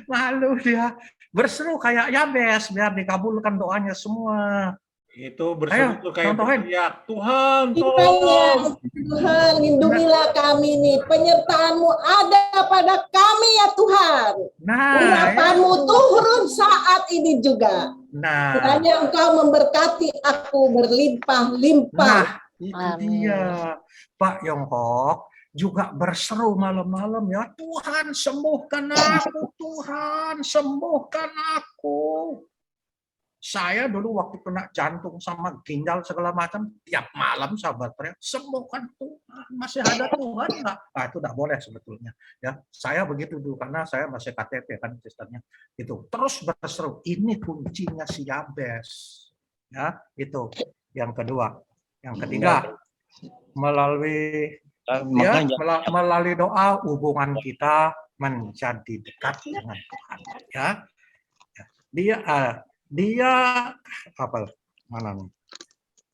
Malu dia berseru kayak Yabes biar dikabulkan doanya semua. Itu berseru itu kayak berteriak, Tuhan tolong. Tuhan lindungilah kami nih, penyertaan-Mu ada pada kami ya Tuhan. Urapan-Mu turun saat ini juga. Kiranya Engkau memberkati aku berlimpah-limpah. Itu dia. Pak Yongkok juga berseru malam-malam ya, Tuhan sembuhkan aku, Tuhan sembuhkan aku. Saya dulu waktu kena jantung sama ginjal segala macam, tiap malam sahabat teriak, sembuhkan Tuhan, masih ada Tuhan nggak? Nah, itu nggak boleh sebetulnya. Ya, saya begitu dulu karena saya masih KTP kan Kristennya. Itu terus berseru. Ini kuncinya si Yabes. Ya, itu yang kedua. Yang ketiga, melalui doa hubungan kita menjadi dekat dengan Tuhan. Ya, dia apa mana nih?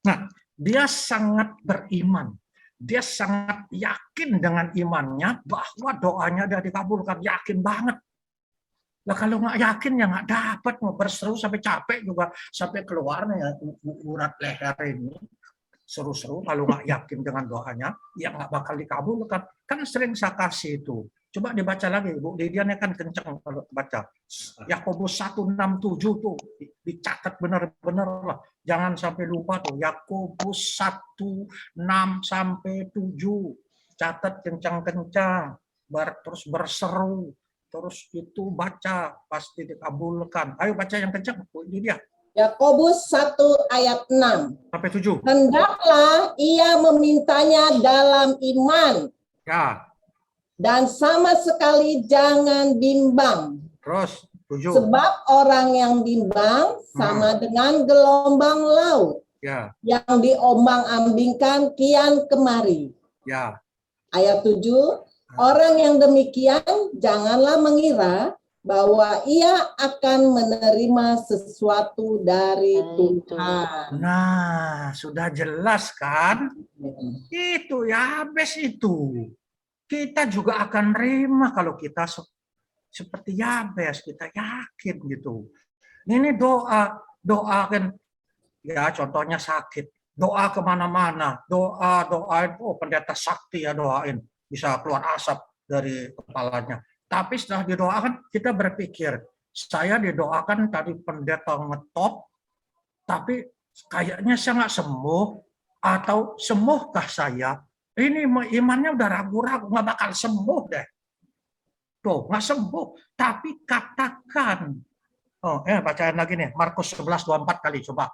Nah, dia sangat beriman. Dia sangat yakin dengan imannya bahwa doanya dia dikabulkan. Yakin banget. Nah, kalau nggak yakin ya nggak dapat. Mau berseru sampai capek juga sampai keluarnya urat leher ini. Seru-seru kalau nggak yakin dengan doanya, ya nggak bakal dikabulkan. Kan sering saya kasih itu. Coba dibaca lagi, Bu Lydia kan kencang kalau baca. Yakobus 1:6-7 tuh dicatat benar-benar lah. Jangan sampai lupa tuh. Yakobus 1:6-7. Catat kencang-kencang. Terus berseru. Terus itu baca pasti dikabulkan. Ayo baca yang kencang, Bu Lydia. Yakobus 1 ayat 6. Sampai 7. Hendaklah ia memintanya dalam iman. Ya. Dan sama sekali jangan bimbang. Terus 7. Sebab orang yang bimbang sama dengan gelombang laut. Ya. Yang diombang-ambingkan kian kemari. Ya. Ayat 7. Orang yang demikian janganlah mengira bahwa ia akan menerima sesuatu dari Tuhan. Nah, sudah jelas kan? Itu Yabes itu. Kita juga akan terima kalau kita seperti Yabes, kita yakin gitu. Ini doa kan Ya, contohnya sakit. Doa kemana-mana. Doa itu pendeta sakti ya doain. Bisa keluar asap dari kepalanya. Tapi setelah didoakan, kita berpikir, saya didoakan tadi pendeta ngetop, tapi kayaknya saya nggak sembuh, atau sembuhkah saya? Ini imannya udah ragu-ragu, nggak bakal sembuh deh. Tuh, nggak sembuh. Tapi katakan, bacaan lagi nih, Markus 11:24 kali, coba.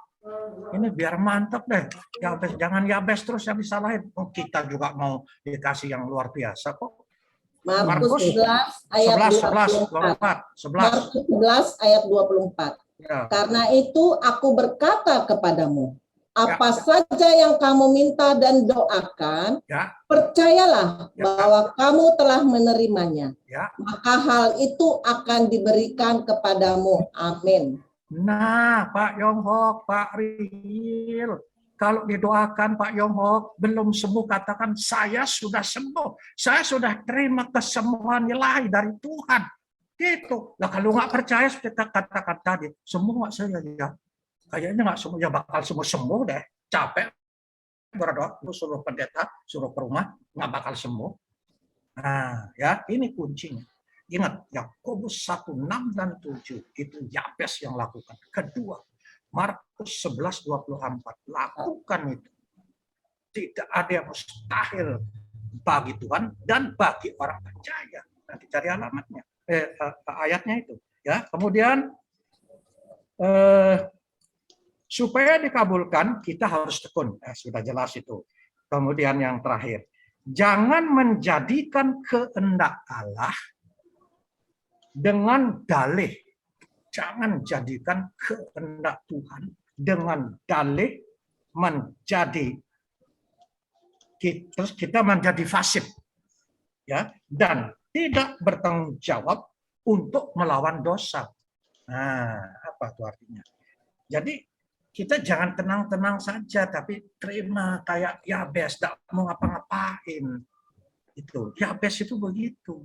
Ini biar mantap deh. Yabes, jangan Yabes terus yang disalahin. Oh, kita juga mau dikasih yang luar biasa kok. Markus 11 ayat 24. 11 ayat 24. Ya. Karena itu aku berkata kepadamu, apa saja yang kamu minta dan doakan, percayalah bahwa kamu telah menerimanya. Maka hal itu akan diberikan kepadamu. Amin. Nah, Pak Yonghok, Pak Rihil, kalau didoakan Pak Yonghok belum sembuh, katakan saya sudah sembuh, saya sudah terima kesembuhan nilai dari Tuhan. Gitu. Nah, kalau nggak percaya seperti katakan tadi, sembuh nggak saya ya? Kayaknya nggak sembuh, ya bakal sembuh deh. Capek berdoa, suruh pendeta, suruh ke rumah, nggak bakal sembuh. Nah, ya ini kuncinya. Ingat, Yakobus 1:6 dan 7 itu Yabes yang lakukan. Kedua, Markus 11:24 lakukan itu. Tidak ada yang mustahil bagi Tuhan dan bagi orang percaya. Nanti cari alamatnya, ayatnya itu. Ya, kemudian supaya dikabulkan kita harus tekun. Sudah jelas itu. Kemudian yang terakhir, jangan menjadikan kehendak Allah dengan dalih. Jangan jadikan kehendak Tuhan dengan dalih menjadi terus kita menjadi fasik, ya, dan tidak bertanggung jawab untuk melawan dosa. Nah, apa itu artinya? Jadi kita jangan tenang-tenang saja, tapi terima kayak Yabes, tidak mau ngapa-ngapain. Itu Yabes itu begitu.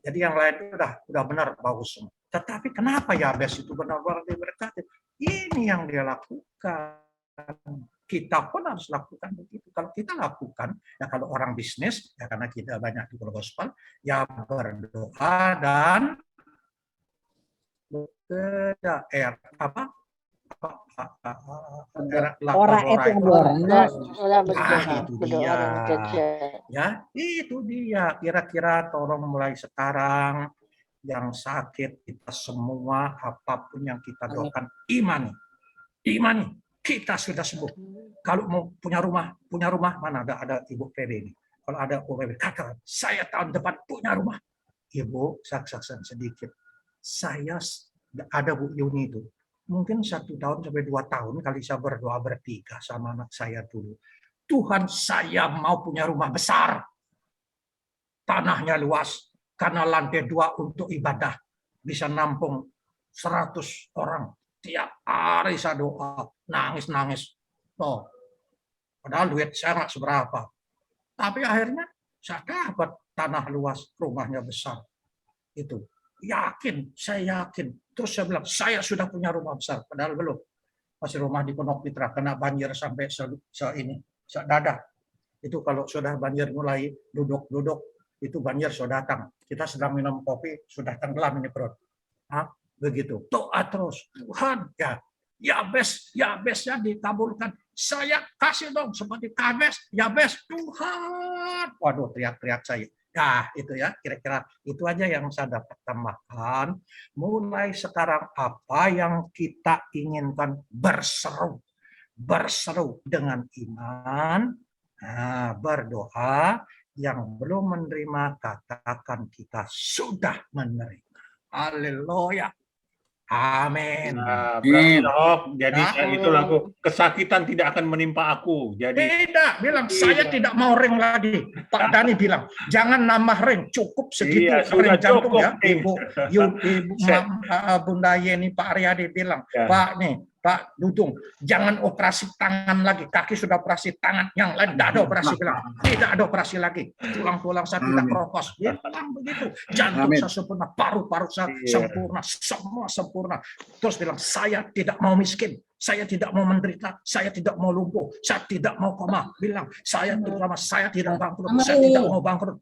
Jadi yang lain itu udah benar, bagus semua. Tetapi kenapa Yabes itu benar-benar diberkati? Ini yang dia lakukan. Kita pun harus lakukan begitu. Kalau kita lakukan, ya kalau orang bisnis, ya karena kita banyak di gospel, ya berdoa dan bekerja. Itu dia. Kira-kira tolong mulai sekarang yang sakit kita semua, apapun yang kita doakan, imani. Kita sudah sembuh. Kalau mau punya rumah mana ada Ibu PB ini. Kalau ada Ibu PB, katakan, saya tahun depan punya rumah. Ibu, saksikan sedikit. Saya ada Bu Yuni itu. Mungkin 1 tahun sampai 2 tahun kali saya berdoa bertiga sama anak saya dulu. Tuhan, saya mau punya rumah besar. Tanahnya luas. Karena lantai 2 untuk ibadah. Bisa nampung 100 orang. Tiap hari saya doa, nangis. Oh, padahal duit saya nggak seberapa. Tapi akhirnya saya dapat tanah luas, rumahnya besar. Itu saya yakin. Terus saya bilang, saya sudah punya rumah besar. Padahal belum. Masih rumah di Pondok Mitra, kena banjir sampai dada. Itu kalau sudah banjir mulai duduk, itu banjir sudah datang. Kita sedang minum kopi, sudah tenggelam ini perut. Begitu. Doa terus. Tuhan, ya. Yabesnya dikabulkan. Saya kasih dong seperti Yabes. Tuhan. Waduh, teriak-teriak saya. Nah, itu ya, kira-kira itu aja yang saya dapat tambahkan. Mulai sekarang apa yang kita inginkan berseru dengan iman, berdoa. Yang belum menerima, katakan kita sudah menerima. Haleluya. Amin. Nah, jadi itu lagu kesakitan tidak akan menimpa aku. Jadi tidak, bilang saya tidak mau ring lagi. Pak Dani bilang jangan nambah ring, cukup segitu ring jantung ya. Ibu Bunda Yeni, Pak Aryadi bilang, Pak nih Pak Dudung, jangan operasi tangan lagi. Kaki sudah operasi tangan, yang lain tidak ada operasi. Bilang, tidak ada operasi lagi. Tulang-tulang saya tidak keropos. Dia bilang begitu. Jantung saya sempurna, paru-paru saya sempurna, semua sempurna. Terus bilang, saya tidak mau miskin. Saya tidak mau menderita, saya tidak mau lumpuh, saya tidak mau koma. Bilang, saya terutama saya tidak bangkrut, saya tidak mau bangkrut.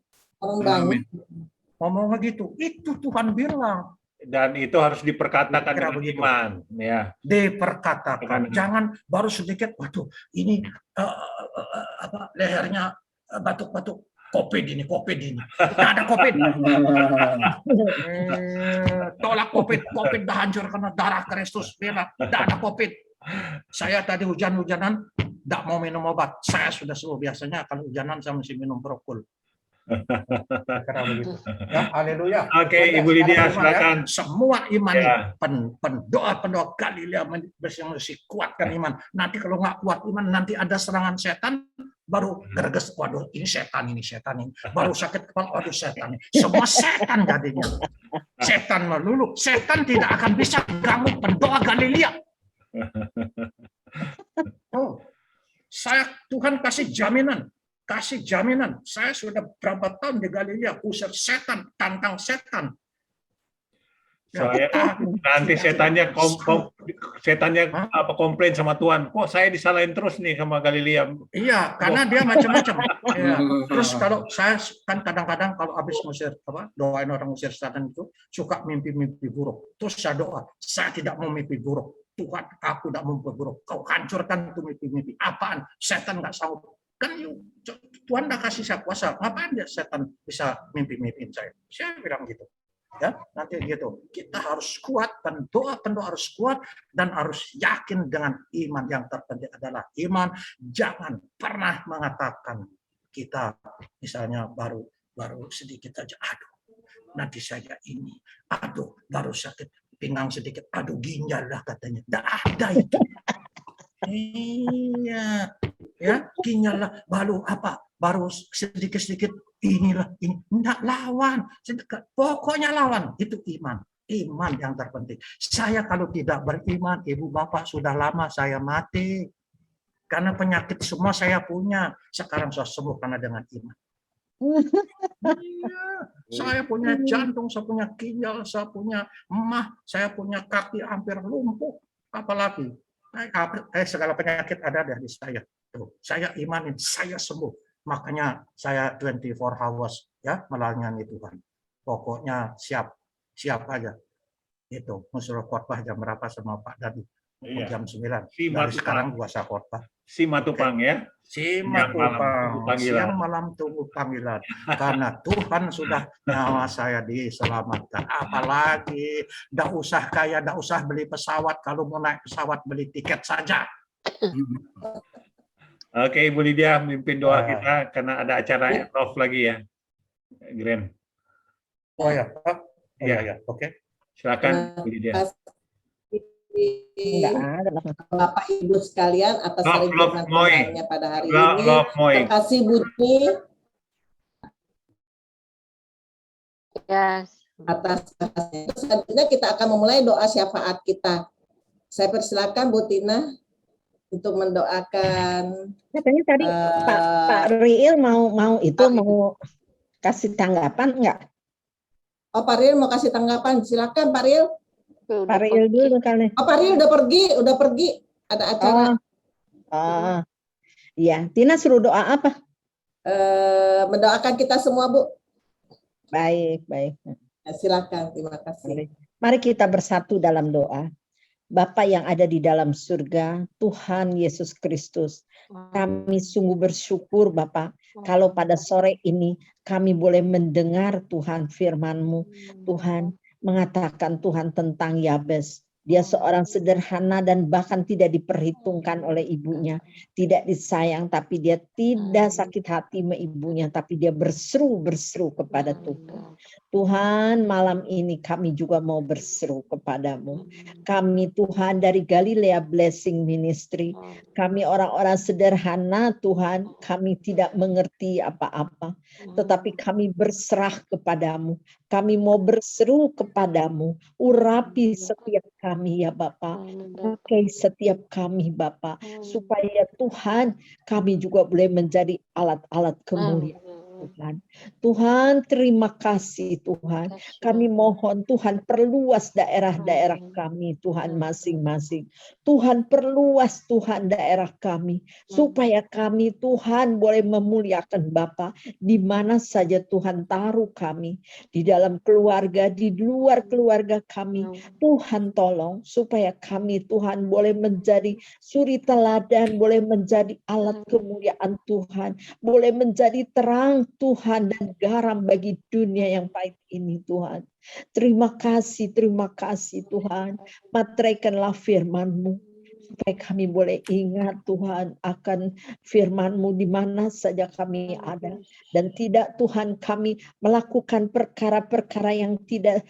Ngomong gitu, itu Tuhan bilang. Dan itu harus diperkatakan dengan iman, ya. Diperkatakan, jangan baru sedikit. Waduh, ini lehernya batuk-batuk. COVID ini. Tidak ada COVID. Tolak COVID dah hancur karena darah Kristus. Tidak ada COVID. Saya tadi hujan-hujanan, tidak mau minum obat. Saya sudah sembuh. Biasanya kalau hujanan saya mesti minum Prokul. Ya, haleluya. Oke, Ibu Lydia, silakan. Semua iman, pendoa Galilea yang mesti kuatkan iman. Nanti kalau nggak kuat iman, nanti ada serangan setan, baru gerges, waduh ini setan ini. Baru sakit kepala, waduh setan ini. Semua setan jadinya. Setan melulu. Setan tidak akan bisa ganggu pendoa Galilea. Oh, Tuhan kasih jaminan. Saya sudah berapa tahun di Galilea, usir setan, tantang setan. Nanti setannya komplain sama Tuhan. Kok saya disalahin terus nih sama Galilea? Iya, karena dia macam-macam. Ya. Terus kalau saya kan kadang-kadang kalau habis doain orang usir setan itu suka mimpi-mimpi buruk. Terus saya doa, saya tidak mau mimpi buruk. Tuhan, aku tidak mau mimpi buruk. Kau hancurkan itu mimpi-mimpi. Apaan? Setan nggak sanggup. Kan Tuhan udah kasih saya kuasa, ngapain dia setan bisa mimpi-mimpiin saya? Saya bilang gitu. Ya, nanti gitu. Kita harus kuat, pendoa harus kuat dan harus yakin dengan iman. Yang terpenting adalah iman. Jangan pernah mengatakan kita misalnya baru sedikit aja, aduh nanti saya ini, aduh baru sakit pinggang sedikit, aduh ginjal lah katanya. Tidak ada itu. Iya, ya ginjal lah, baru sedikit inilah ini, enggak lawan, pokoknya lawan, itu iman yang terpenting. Saya kalau tidak beriman, ibu bapak sudah lama saya mati, karena penyakit semua saya punya, sekarang saya sembuh karena dengan iman. Iya, saya punya jantung, saya punya ginjal, saya punya emah, saya punya kaki hampir lumpuh, apalagi segala penyakit ada dari saya. Tuh, saya imanin, saya sembuh. Makanya saya 24 hours ya melayani Tuhan. Pokoknya siap aja. Itu musuh khotbah jam berapa sama Pak Dadi? Iya. Jam 9. Dari sekarang gua saya khotbah. Si Matupang ya. Siang malam tunggu panggilan. Karena Tuhan sudah nyawa saya diselamatkan. Apalagi nggak usah kaya, nggak usah beli pesawat. Kalau mau naik pesawat beli tiket saja. Oke, Ibu Lydia mimpin doa kita karena ada acara Prof lagi ya. Grand. Oh ya. Ya. Oke. Silakan Bu Lydia. Bapak Ibu sekalian atas firman-Nya pada hari ini. Terima kasih Budi atas selanjutnya kita akan memulai doa syafaat kita. Saya persilakan Bu Tina untuk mendoakan. Katanya tadi Pak Riil mau kasih tanggapan enggak? Oh, Pak Riil mau kasih tanggapan. Silakan Pak Riil. Pak Riil dulu kali. Oh, Pak Riil udah pergi. Ada acara. Iya, Tina suruh doa apa? Mendoakan kita semua, Bu. Baik. Silakan, terima kasih. Mari kita bersatu dalam doa. Bapa yang ada di dalam surga, Tuhan Yesus Kristus, kami sungguh bersyukur Bapa, kalau pada sore ini kami boleh mendengar Tuhan firman-Mu, Tuhan, mengatakan Tuhan tentang Yabes. Dia seorang sederhana dan bahkan tidak diperhitungkan oleh ibunya. Tidak disayang, tapi dia tidak sakit hati sama ibunya. Tapi dia berseru kepada Tuhan. Tuhan, malam ini kami juga mau berseru kepadamu. Kami Tuhan dari Galilea Blessing Ministry, kami orang-orang sederhana Tuhan, kami tidak mengerti apa-apa, tetapi kami berserah kepadamu. Kami mau berseru kepadamu, urapi setiap kami ya Bapa, pakai setiap kami Bapa, supaya Tuhan kami juga boleh menjadi alat-alat kemuliaan. Tuhan. Tuhan, terima kasih Tuhan. Kami mohon Tuhan perluas daerah-daerah kami Tuhan masing-masing. Tuhan perluas Tuhan daerah kami supaya kami Tuhan boleh memuliakan Bapa di mana saja Tuhan taruh kami, di dalam keluarga, di luar keluarga kami. Tuhan tolong supaya kami Tuhan boleh menjadi suri teladan, boleh menjadi alat kemuliaan Tuhan, boleh menjadi terang Tuhan dan garam bagi dunia yang pahit ini Tuhan. Terima kasih Tuhan. Materaikanlah firman-Mu supaya kami boleh ingat Tuhan akan firman-Mu di mana saja kami ada. Dan tidak Tuhan kami melakukan perkara-perkara yang tidak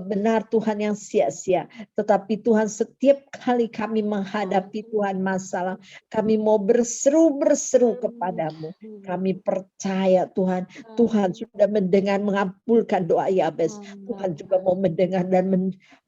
benar Tuhan, yang sia-sia. Tetapi Tuhan setiap kali kami menghadapi Tuhan masalah, kami mau berseru-berseru kepadamu. Kami percaya Tuhan, Tuhan sudah mendengar mengabulkan doa Yabes. Tuhan juga mau mendengar dan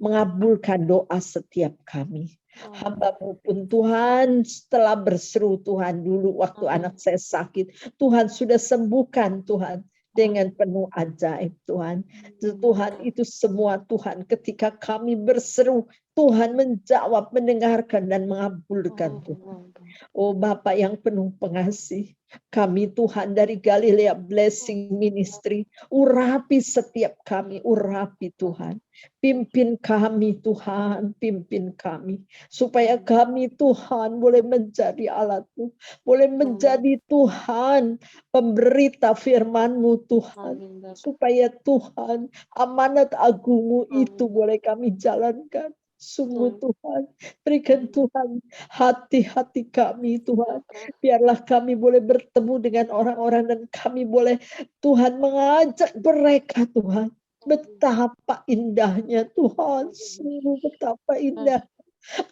mengabulkan doa setiap kami. Hamba-Mu pun Tuhan setelah berseru Tuhan dulu waktu anak saya sakit, Tuhan sudah sembuhkan Tuhan dengan penuh ajaib Tuhan. Tuhan itu semua Tuhan ketika kami berseru, Tuhan menjawab, mendengarkan dan mengabulkan Tuhan. Oh Bapa yang penuh pengasih, kami Tuhan dari Galilea Blessing Ministry, urapi setiap kami, urapi Tuhan. Pimpin kami Tuhan, pimpin kami. Supaya kami Tuhan boleh menjadi alat-Mu, boleh menjadi Tuhan pemberita firman-Mu Tuhan. Supaya Tuhan amanat agung-Mu itu boleh kami jalankan. Sungguh Tuhan, berikan Tuhan hati-hati kami Tuhan. Biarlah kami boleh bertemu dengan orang-orang dan kami boleh Tuhan mengajak mereka Tuhan. Betapa indahnya Tuhan, sungguh betapa indah.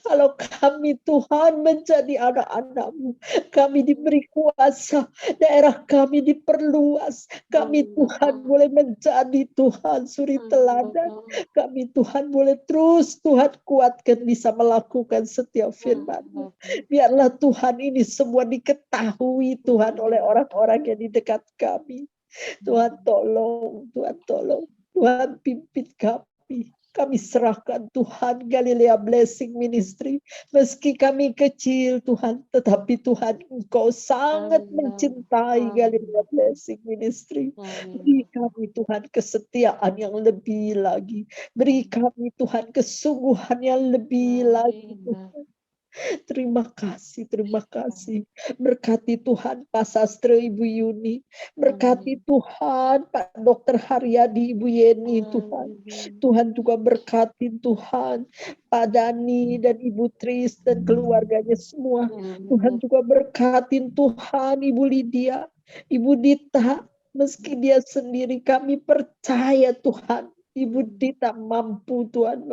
Kalau kami Tuhan menjadi anak-anak-Mu, kami diberi kuasa, daerah kami diperluas, kami Tuhan boleh menjadi Tuhan suri teladan, kami Tuhan boleh terus Tuhan kuatkan bisa melakukan setiap firman-Mu. Biarlah Tuhan ini semua diketahui Tuhan oleh orang-orang yang di dekat kami. Tuhan tolong, Tuhan tolong, Tuhan pimpin kami. Kami serahkan Tuhan Galilea Blessing Ministry. Meski kami kecil Tuhan, tetapi Tuhan Engkau sangat mencintai Galilea Blessing Ministry. Beri kami Tuhan kesetiaan yang lebih lagi. Beri kami Tuhan kesungguhan yang lebih lagi Tuhan. Terima kasih. Berkati Tuhan Pak Sastro, Ibu Yuni. Berkati Tuhan Pak Dr. Haryadi, Ibu Yeni Tuhan. Tuhan juga berkati Tuhan Pak Dani dan Ibu Tris dan keluarganya semua. Tuhan juga berkati Tuhan Ibu Lydia, Ibu Dita. Meski dia sendiri, kami percaya Tuhan Ibu Dita mampu Tuhan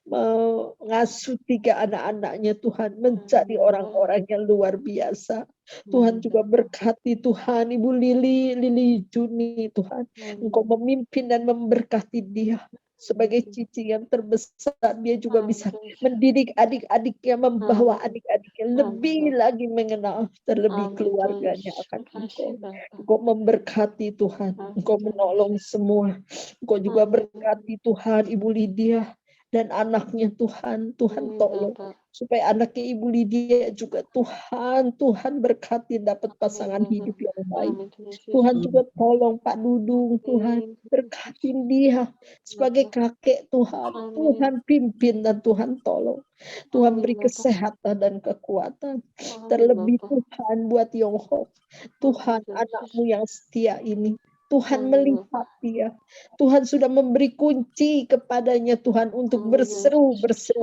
mengasuh 3 anak-anaknya Tuhan menjadi orang-orang yang luar biasa. Tuhan juga berkati Tuhan Ibu Lili Juni Tuhan. Engkau memimpin dan memberkati dia. Sebagai cici yang terbesar, dia juga bisa mendidik adik-adiknya, membawa adik-adiknya lebih lagi mengenal, terlebih keluarganya akan Engkau. Engkau memberkati Tuhan, Engkau menolong semua. Engkau juga berkati Tuhan Ibu Lydia dan anaknya Tuhan. Tuhan tolong supaya anaknya Ibu Lydia juga Tuhan berkati dapat pasangan hidup yang baik. Tuhan juga tolong Pak Dudung Tuhan, berkati dia sebagai kakek Tuhan. Tuhan pimpin dan Tuhan tolong. Tuhan beri kesehatan dan kekuatan. Terlebih Tuhan buat Yonghok. Tuhan anak-Mu yang setia ini. Tuhan melihat dia. Tuhan sudah memberi kunci kepadanya Tuhan untuk berseru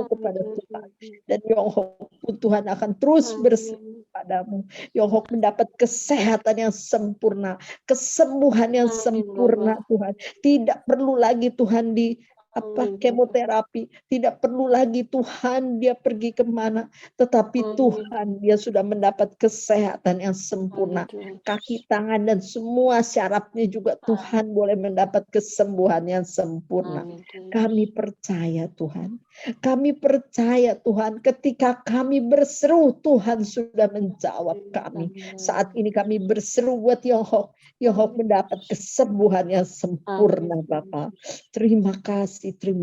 kepada Tuhan. Dan Yonghok pun Tuhan akan terus berseru. daripadamu. Yonghok mendapat kesehatan yang sempurna, kesembuhan yang sempurna Tuhan. Tidak perlu lagi Tuhan di kemoterapi, tidak perlu lagi Tuhan dia pergi kemana, tetapi Tuhan dia sudah mendapat kesehatan yang sempurna, kaki tangan dan semua syarafnya juga Tuhan boleh mendapat kesembuhan yang sempurna. Kami percaya Tuhan, kami percaya Tuhan, ketika kami berseru Tuhan sudah menjawab kami. Saat ini kami berseru buat Yonghok, Yonghok mendapat kesembuhan yang sempurna Bapak. Terima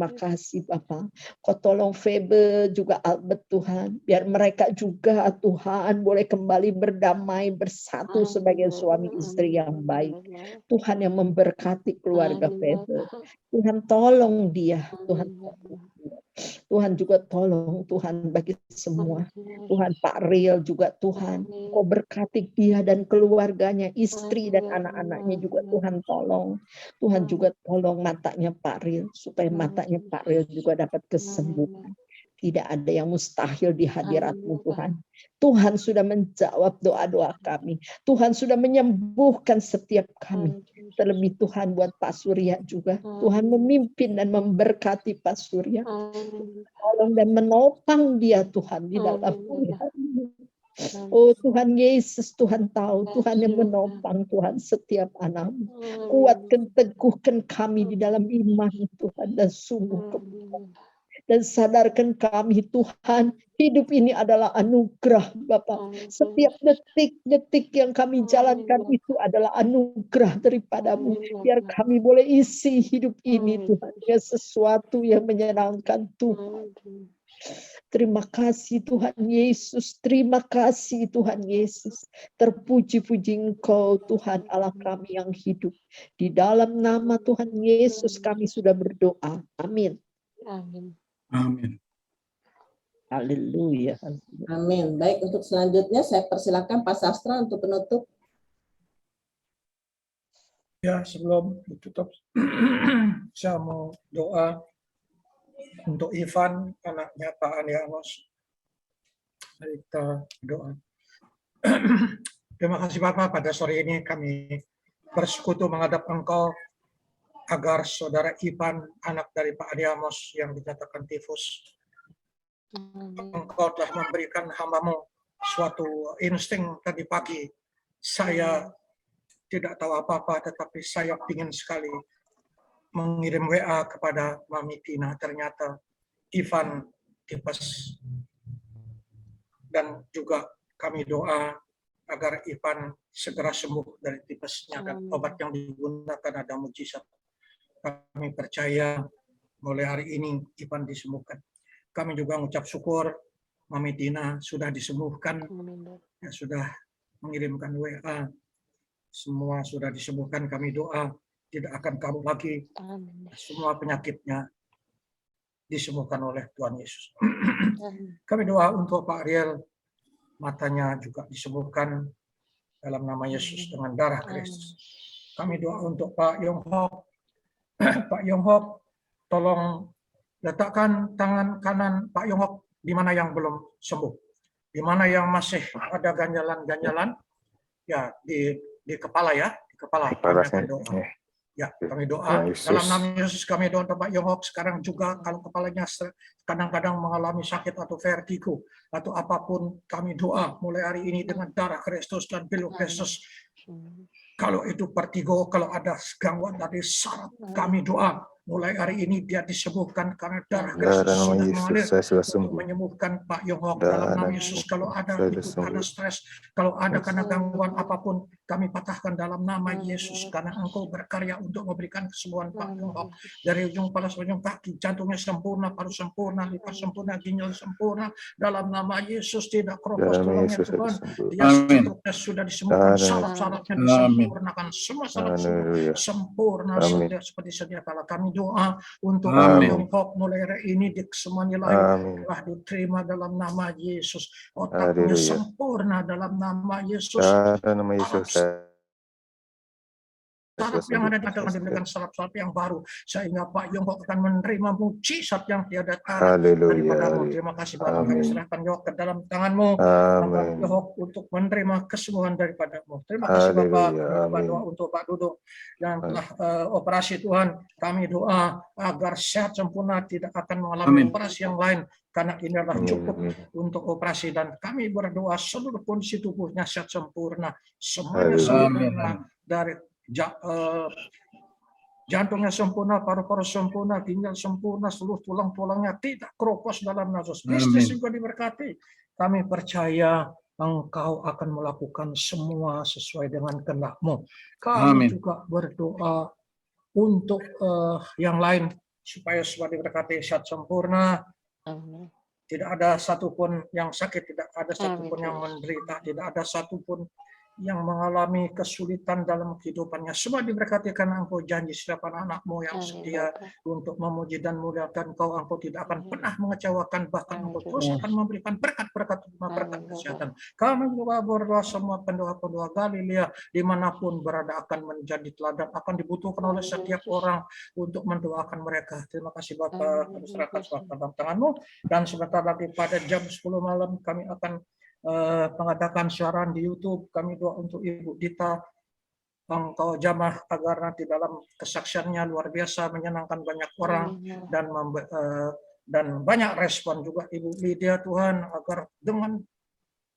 kasih Bapak. Kau tolong Febe juga Albert Tuhan, biar mereka juga Tuhan boleh kembali berdamai bersatu sebagai suami istri yang baik. Tuhan yang memberkati keluarga Febe. Tuhan tolong dia, Tuhan juga tolong Tuhan bagi semua. Tuhan Pak Riel juga Tuhan, Kau berkati dia dan keluarganya, istri dan anak-anaknya juga Tuhan tolong. Tuhan juga tolong matanya Pak Riel, supaya matanya Pak Riel juga dapat kesembuhan. Tidak ada yang mustahil di hadirat-Mu Tuhan. Tuhan sudah menjawab doa-doa kami. Tuhan sudah menyembuhkan setiap kami. Terlebih Tuhan buat Pak Surya juga. Tuhan memimpin dan memberkati Pak Surya. Tolong dan menopang dia Tuhan di dalam pilihan-Mu. Oh Tuhan Yesus, Tuhan tahu, Tuhan yang menopang Tuhan setiap anak-Mu. Kuatkan, teguhkan kami di dalam iman Tuhan dan sungguh kebenaran. Dan sadarkan kami Tuhan, hidup ini adalah anugerah Bapak. Setiap detik-detik yang kami jalankan itu adalah anugerah daripada-Mu. Biar kami boleh isi hidup ini Tuhan dengan sesuatu yang menyenangkan Tuhan. Terima kasih Tuhan Yesus, terima kasih Tuhan Yesus. Terpuji-puji Engkau Tuhan Allah kami yang hidup. Di dalam nama Tuhan Yesus kami sudah berdoa. Amin. Amin. Amin. Haleluya. Amin. Baik, untuk selanjutnya saya persilakan Pak Sastra untuk penutup. Ya, sebelum ditutup, saya mau doa untuk Ivan, anaknya Pak Andi Amos. Mari kita doa. Terima kasih Bapak, pada sore ini kami bersekutu menghadap Engkau agar saudara Ivan, anak dari Pak Andi Amos yang dinyatakan tifus, Engkau telah memberikan hamba-Mu suatu insting tadi pagi. Saya tidak tahu apa-apa, tetapi saya ingin sekali mengirim WA kepada Mami Tina. Ternyata Ivan tipes. Dan juga kami doa agar Ivan segera sembuh dari tipesnya. Dan obat yang digunakan ada mujizat. Kami percaya mulai hari ini Ivan disembuhkan. Kami juga mengucap syukur Mami Tina sudah disembuhkan, ya, sudah mengirimkan WA, semua sudah disembuhkan. Kami doa tidak akan kambuh lagi, semua penyakitnya disembuhkan oleh Tuhan Yesus. Kami doa untuk Pak Riel, matanya juga disembuhkan dalam nama Yesus dengan darah Kristus. Kami doa untuk Pak Yonghok. Pak Yonghok, tolong letakkan tangan kanan Pak Yonghok di mana yang belum sembuh, di mana yang masih ada ganjalan-ganjalan, ya di kepala, ya, di kepala. Kami akan doa. Ya, kami doa dalam nama Yesus. Kami doa untuk Pak Yonghok sekarang juga, kalau kepalanya kadang-kadang mengalami sakit atau vertigo atau apapun, kami doa mulai hari ini dengan darah Kristus dan pilu Kristus. Kalau itu vertigo, kalau ada gangguan dari saraf, kami doa mulai hari ini dia disembuhkan karena darah Kristus sudah mengalir untuk menyembuhkan Pak Yonghok dalam nama Yesus. Kalau ada itu karena stres, kalau ada karena gangguan apapun, kami patahkan dalam nama Yesus, karena Engkau berkarya untuk memberikan kesembuhan Pak Yonghok dari ujung kepala sampai ujung kaki, jantungnya sempurna, paru sempurna, liver sempurna, ginjal sempurna dalam nama Yesus. Tidak keropos tulangnya Tuhan, dia struknya sudah disembuhkan, saraf-sarafnya disempurnakan, semua saraf sempurna seperti sedia kala. Kami doa untuk Yonghok mulai hari ini di semua nilai telah diterima dalam nama Yesus. Otaknya sempurna dalam nama Yesus. salap yang ada akan diberikan salap-salap yang baru, sehingga Pak Yong akan menerima mujizat yang tiada tara daripadamu. Terima kasih Bapak, kami serahkan Yong ke dalam tangan-Mu untuk menerima kesembuhan daripadamu. Terima kasih Bapak, kami doa untuk Pak Dudung yang telah operasi Tuhan. Kami doa agar sehat sempurna, tidak akan mengalami operasi yang lain, karena ini adalah cukup untuk operasi, dan kami berdoa seluruh kondisi tubuhnya sehat sempurna, semuanya sempurna, dari jantungnya sempurna, paru-paru sempurna, ginjal sempurna, seluruh tulang-tulangnya tidak keropos dalam nama Yesus. Bisnis juga diberkati. Kami percaya Engkau akan melakukan semua sesuai dengan kehendak-Mu. Kami juga berdoa untuk yang lain supaya semua diberkati sehat sempurna. Tidak ada satupun yang sakit, tidak ada satupun yang menderita, tidak ada satupun yang mengalami kesulitan dalam kehidupannya. Semua diberkati karena Engkau janji setiap anak-anak-Mu yang setia untuk memuji dan muliakan Engkau. Engkau tidak akan pernah mengecewakan, bahkan Engkau terus akan memberikan berkat-berkat kesehatan. Kami juga berdoa semua pendoa-pendoa Galilea dimanapun berada akan menjadi teladan, akan dibutuhkan oleh setiap orang untuk mendoakan mereka. Terima kasih Bapak, kami serahkan dalam tangan-Mu, dan sebentar lagi pada jam 10 malam kami akan mengadakan siaran di YouTube. Kami doa untuk Ibu Dita, Engkau jamah agar nanti dalam kesaksiannya luar biasa menyenangkan banyak orang, dan banyak respon juga Ibu Lydia Tuhan, agar dengan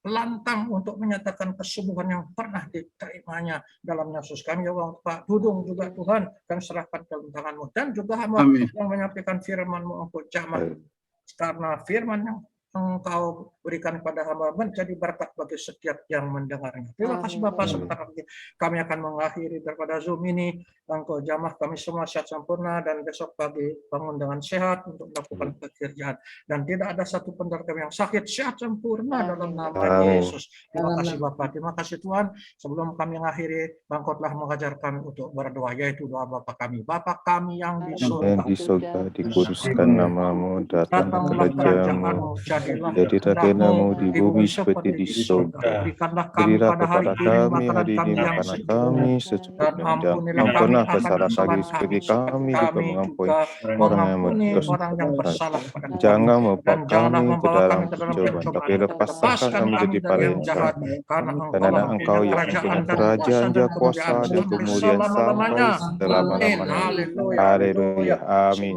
lantang untuk menyatakan kesembuhan yang pernah diterimanya dalam Yesus. Kami juga Pak Dudung juga Tuhan, kami serahkan dalam tangan-Mu, dan juga hamba yang menyampaikan firman-Mu Engkau jamah, karena firman yang Engkau berikan kepada hamba menjadi berkat bagi setiap yang mendengarnya. Terima kasih Bapak. Sebentar lagi kami akan mengakhiri daripada Zoom ini. Engkau jamah kami semua sehat sempurna, dan besok pagi bangun dengan sehat untuk melakukan pekerjaan, dan tidak ada satu pun dari kami yang sakit, sehat sempurna dalam nama Yesus. Terima kasih Bapak, terima kasih Tuhan. Sebelum kami mengakhiri, Engkau telah mengajar kami untuk berdoa, yaitu doa Bapa kami. Bapa kami yang di surga, dikuduskan nama-Mu, datanglah kerajaan-Mu, jadilah kehendak-Mu di bumi seperti di surga. Berikanlah kepada kami hari ini makanan kami secukupnya, dan ampunilah kesalahan kami seperti kami juga mengampuni orang yang bersalah. Jangan membawa kami ke dalam pencobaan, tapi lepaskan kami dari yang jahat, karena Engkau yang mempunyai kerajaan dan kuasa dan kemuliaan sampai selama-lamanya. Haleluya. Amin.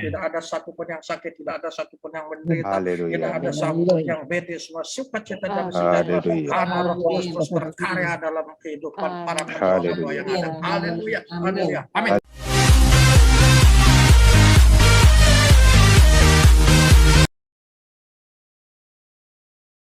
Tidak ada satupun yang sakit, tidak ada satupun yang menderita, tidak ada satupun yang beda, semua sukacita dan sejahtera karena Roh Kudus terus berkarya dalam kehidupan para pendoa yang ada. Haleluya. Haleluya. Amin.